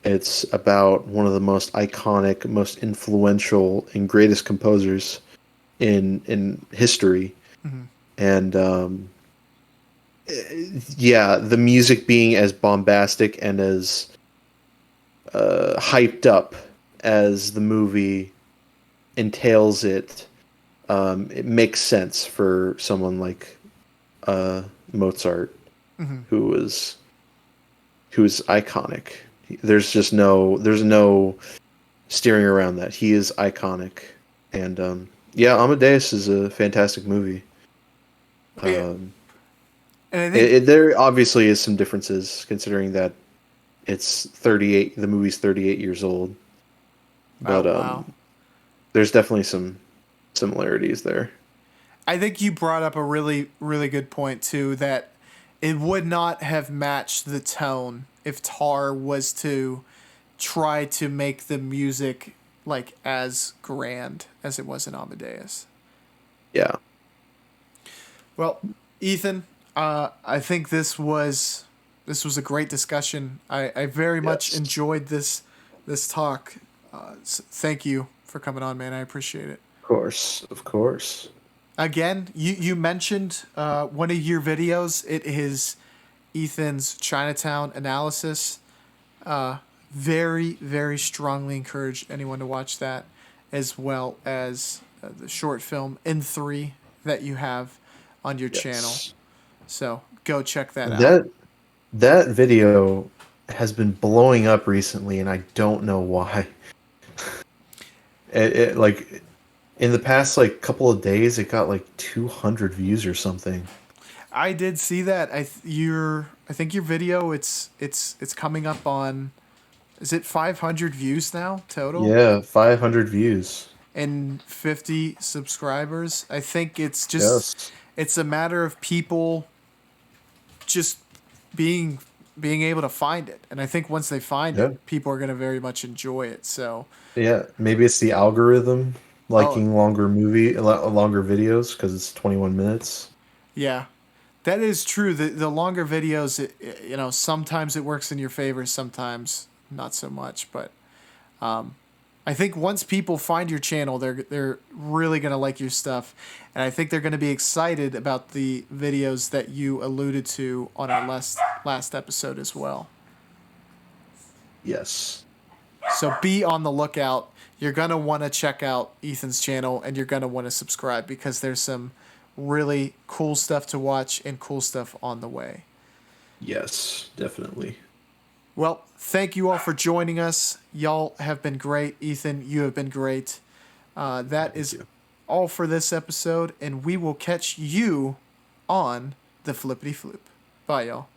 it's about one of the most iconic, most influential, and greatest composers in history.
Mm-hmm.
And yeah, the music being as bombastic and as hyped up as the movie entails it makes sense for someone like Mozart,
Mm-hmm.
who was iconic. There's no steering around that. He is iconic, and yeah, Amadeus is a fantastic movie.
Yeah,
Um,
And I think,
There obviously is some differences considering that it's 38. The movie's 38 years old,
oh
but
wow,
there's definitely some similarities there.
I think you brought up a really really good point too, that it would not have matched the tone if Tar was to try to make the music like as grand as it was in Amadeus.
Yeah.
Well, Ethan, I think this was a great discussion. I very much
Yes.
enjoyed this talk. Thank you for coming on, man. I appreciate it.
Of course. Of course.
Again, you mentioned one of your videos. It is Ethan's Chinatown analysis. Very very strongly encourage anyone to watch that, as well as the short film N3 that you have on your channel.
Yes.
So go check that out.
That that video has been blowing up recently, and I don't know why. Like in the past like couple of days, it got like 200 views or something.
I did see that. I think your video it's coming up on, is it 500 views now total
Yeah, 500 views.
and 50 subscribers. I think
Yes.
it's a matter of people just being being able to find it. And I think once they find
Yeah.
it, people are going to very much enjoy it. So,
Yeah, maybe it's the algorithm
oh,
liking longer videos because it's 21 minutes.
yeah. That is true. The longer videos, sometimes it works in your favor, sometimes not so much. But I think once people find your channel, they're really gonna like your stuff, and I think they're gonna be excited about the videos that you alluded to on our last episode as well.
Yes.
So be on the lookout. You're gonna want to check out Ethan's channel, and you're gonna want to subscribe because there's some really cool stuff to watch and cool stuff on the way.
Yes, definitely.
Well, thank you all for joining us. Y'all have been great. Ethan, you have been great. That
Thank
is
you.
all for this episode, and we will catch you on the flippity flip. Bye, y'all.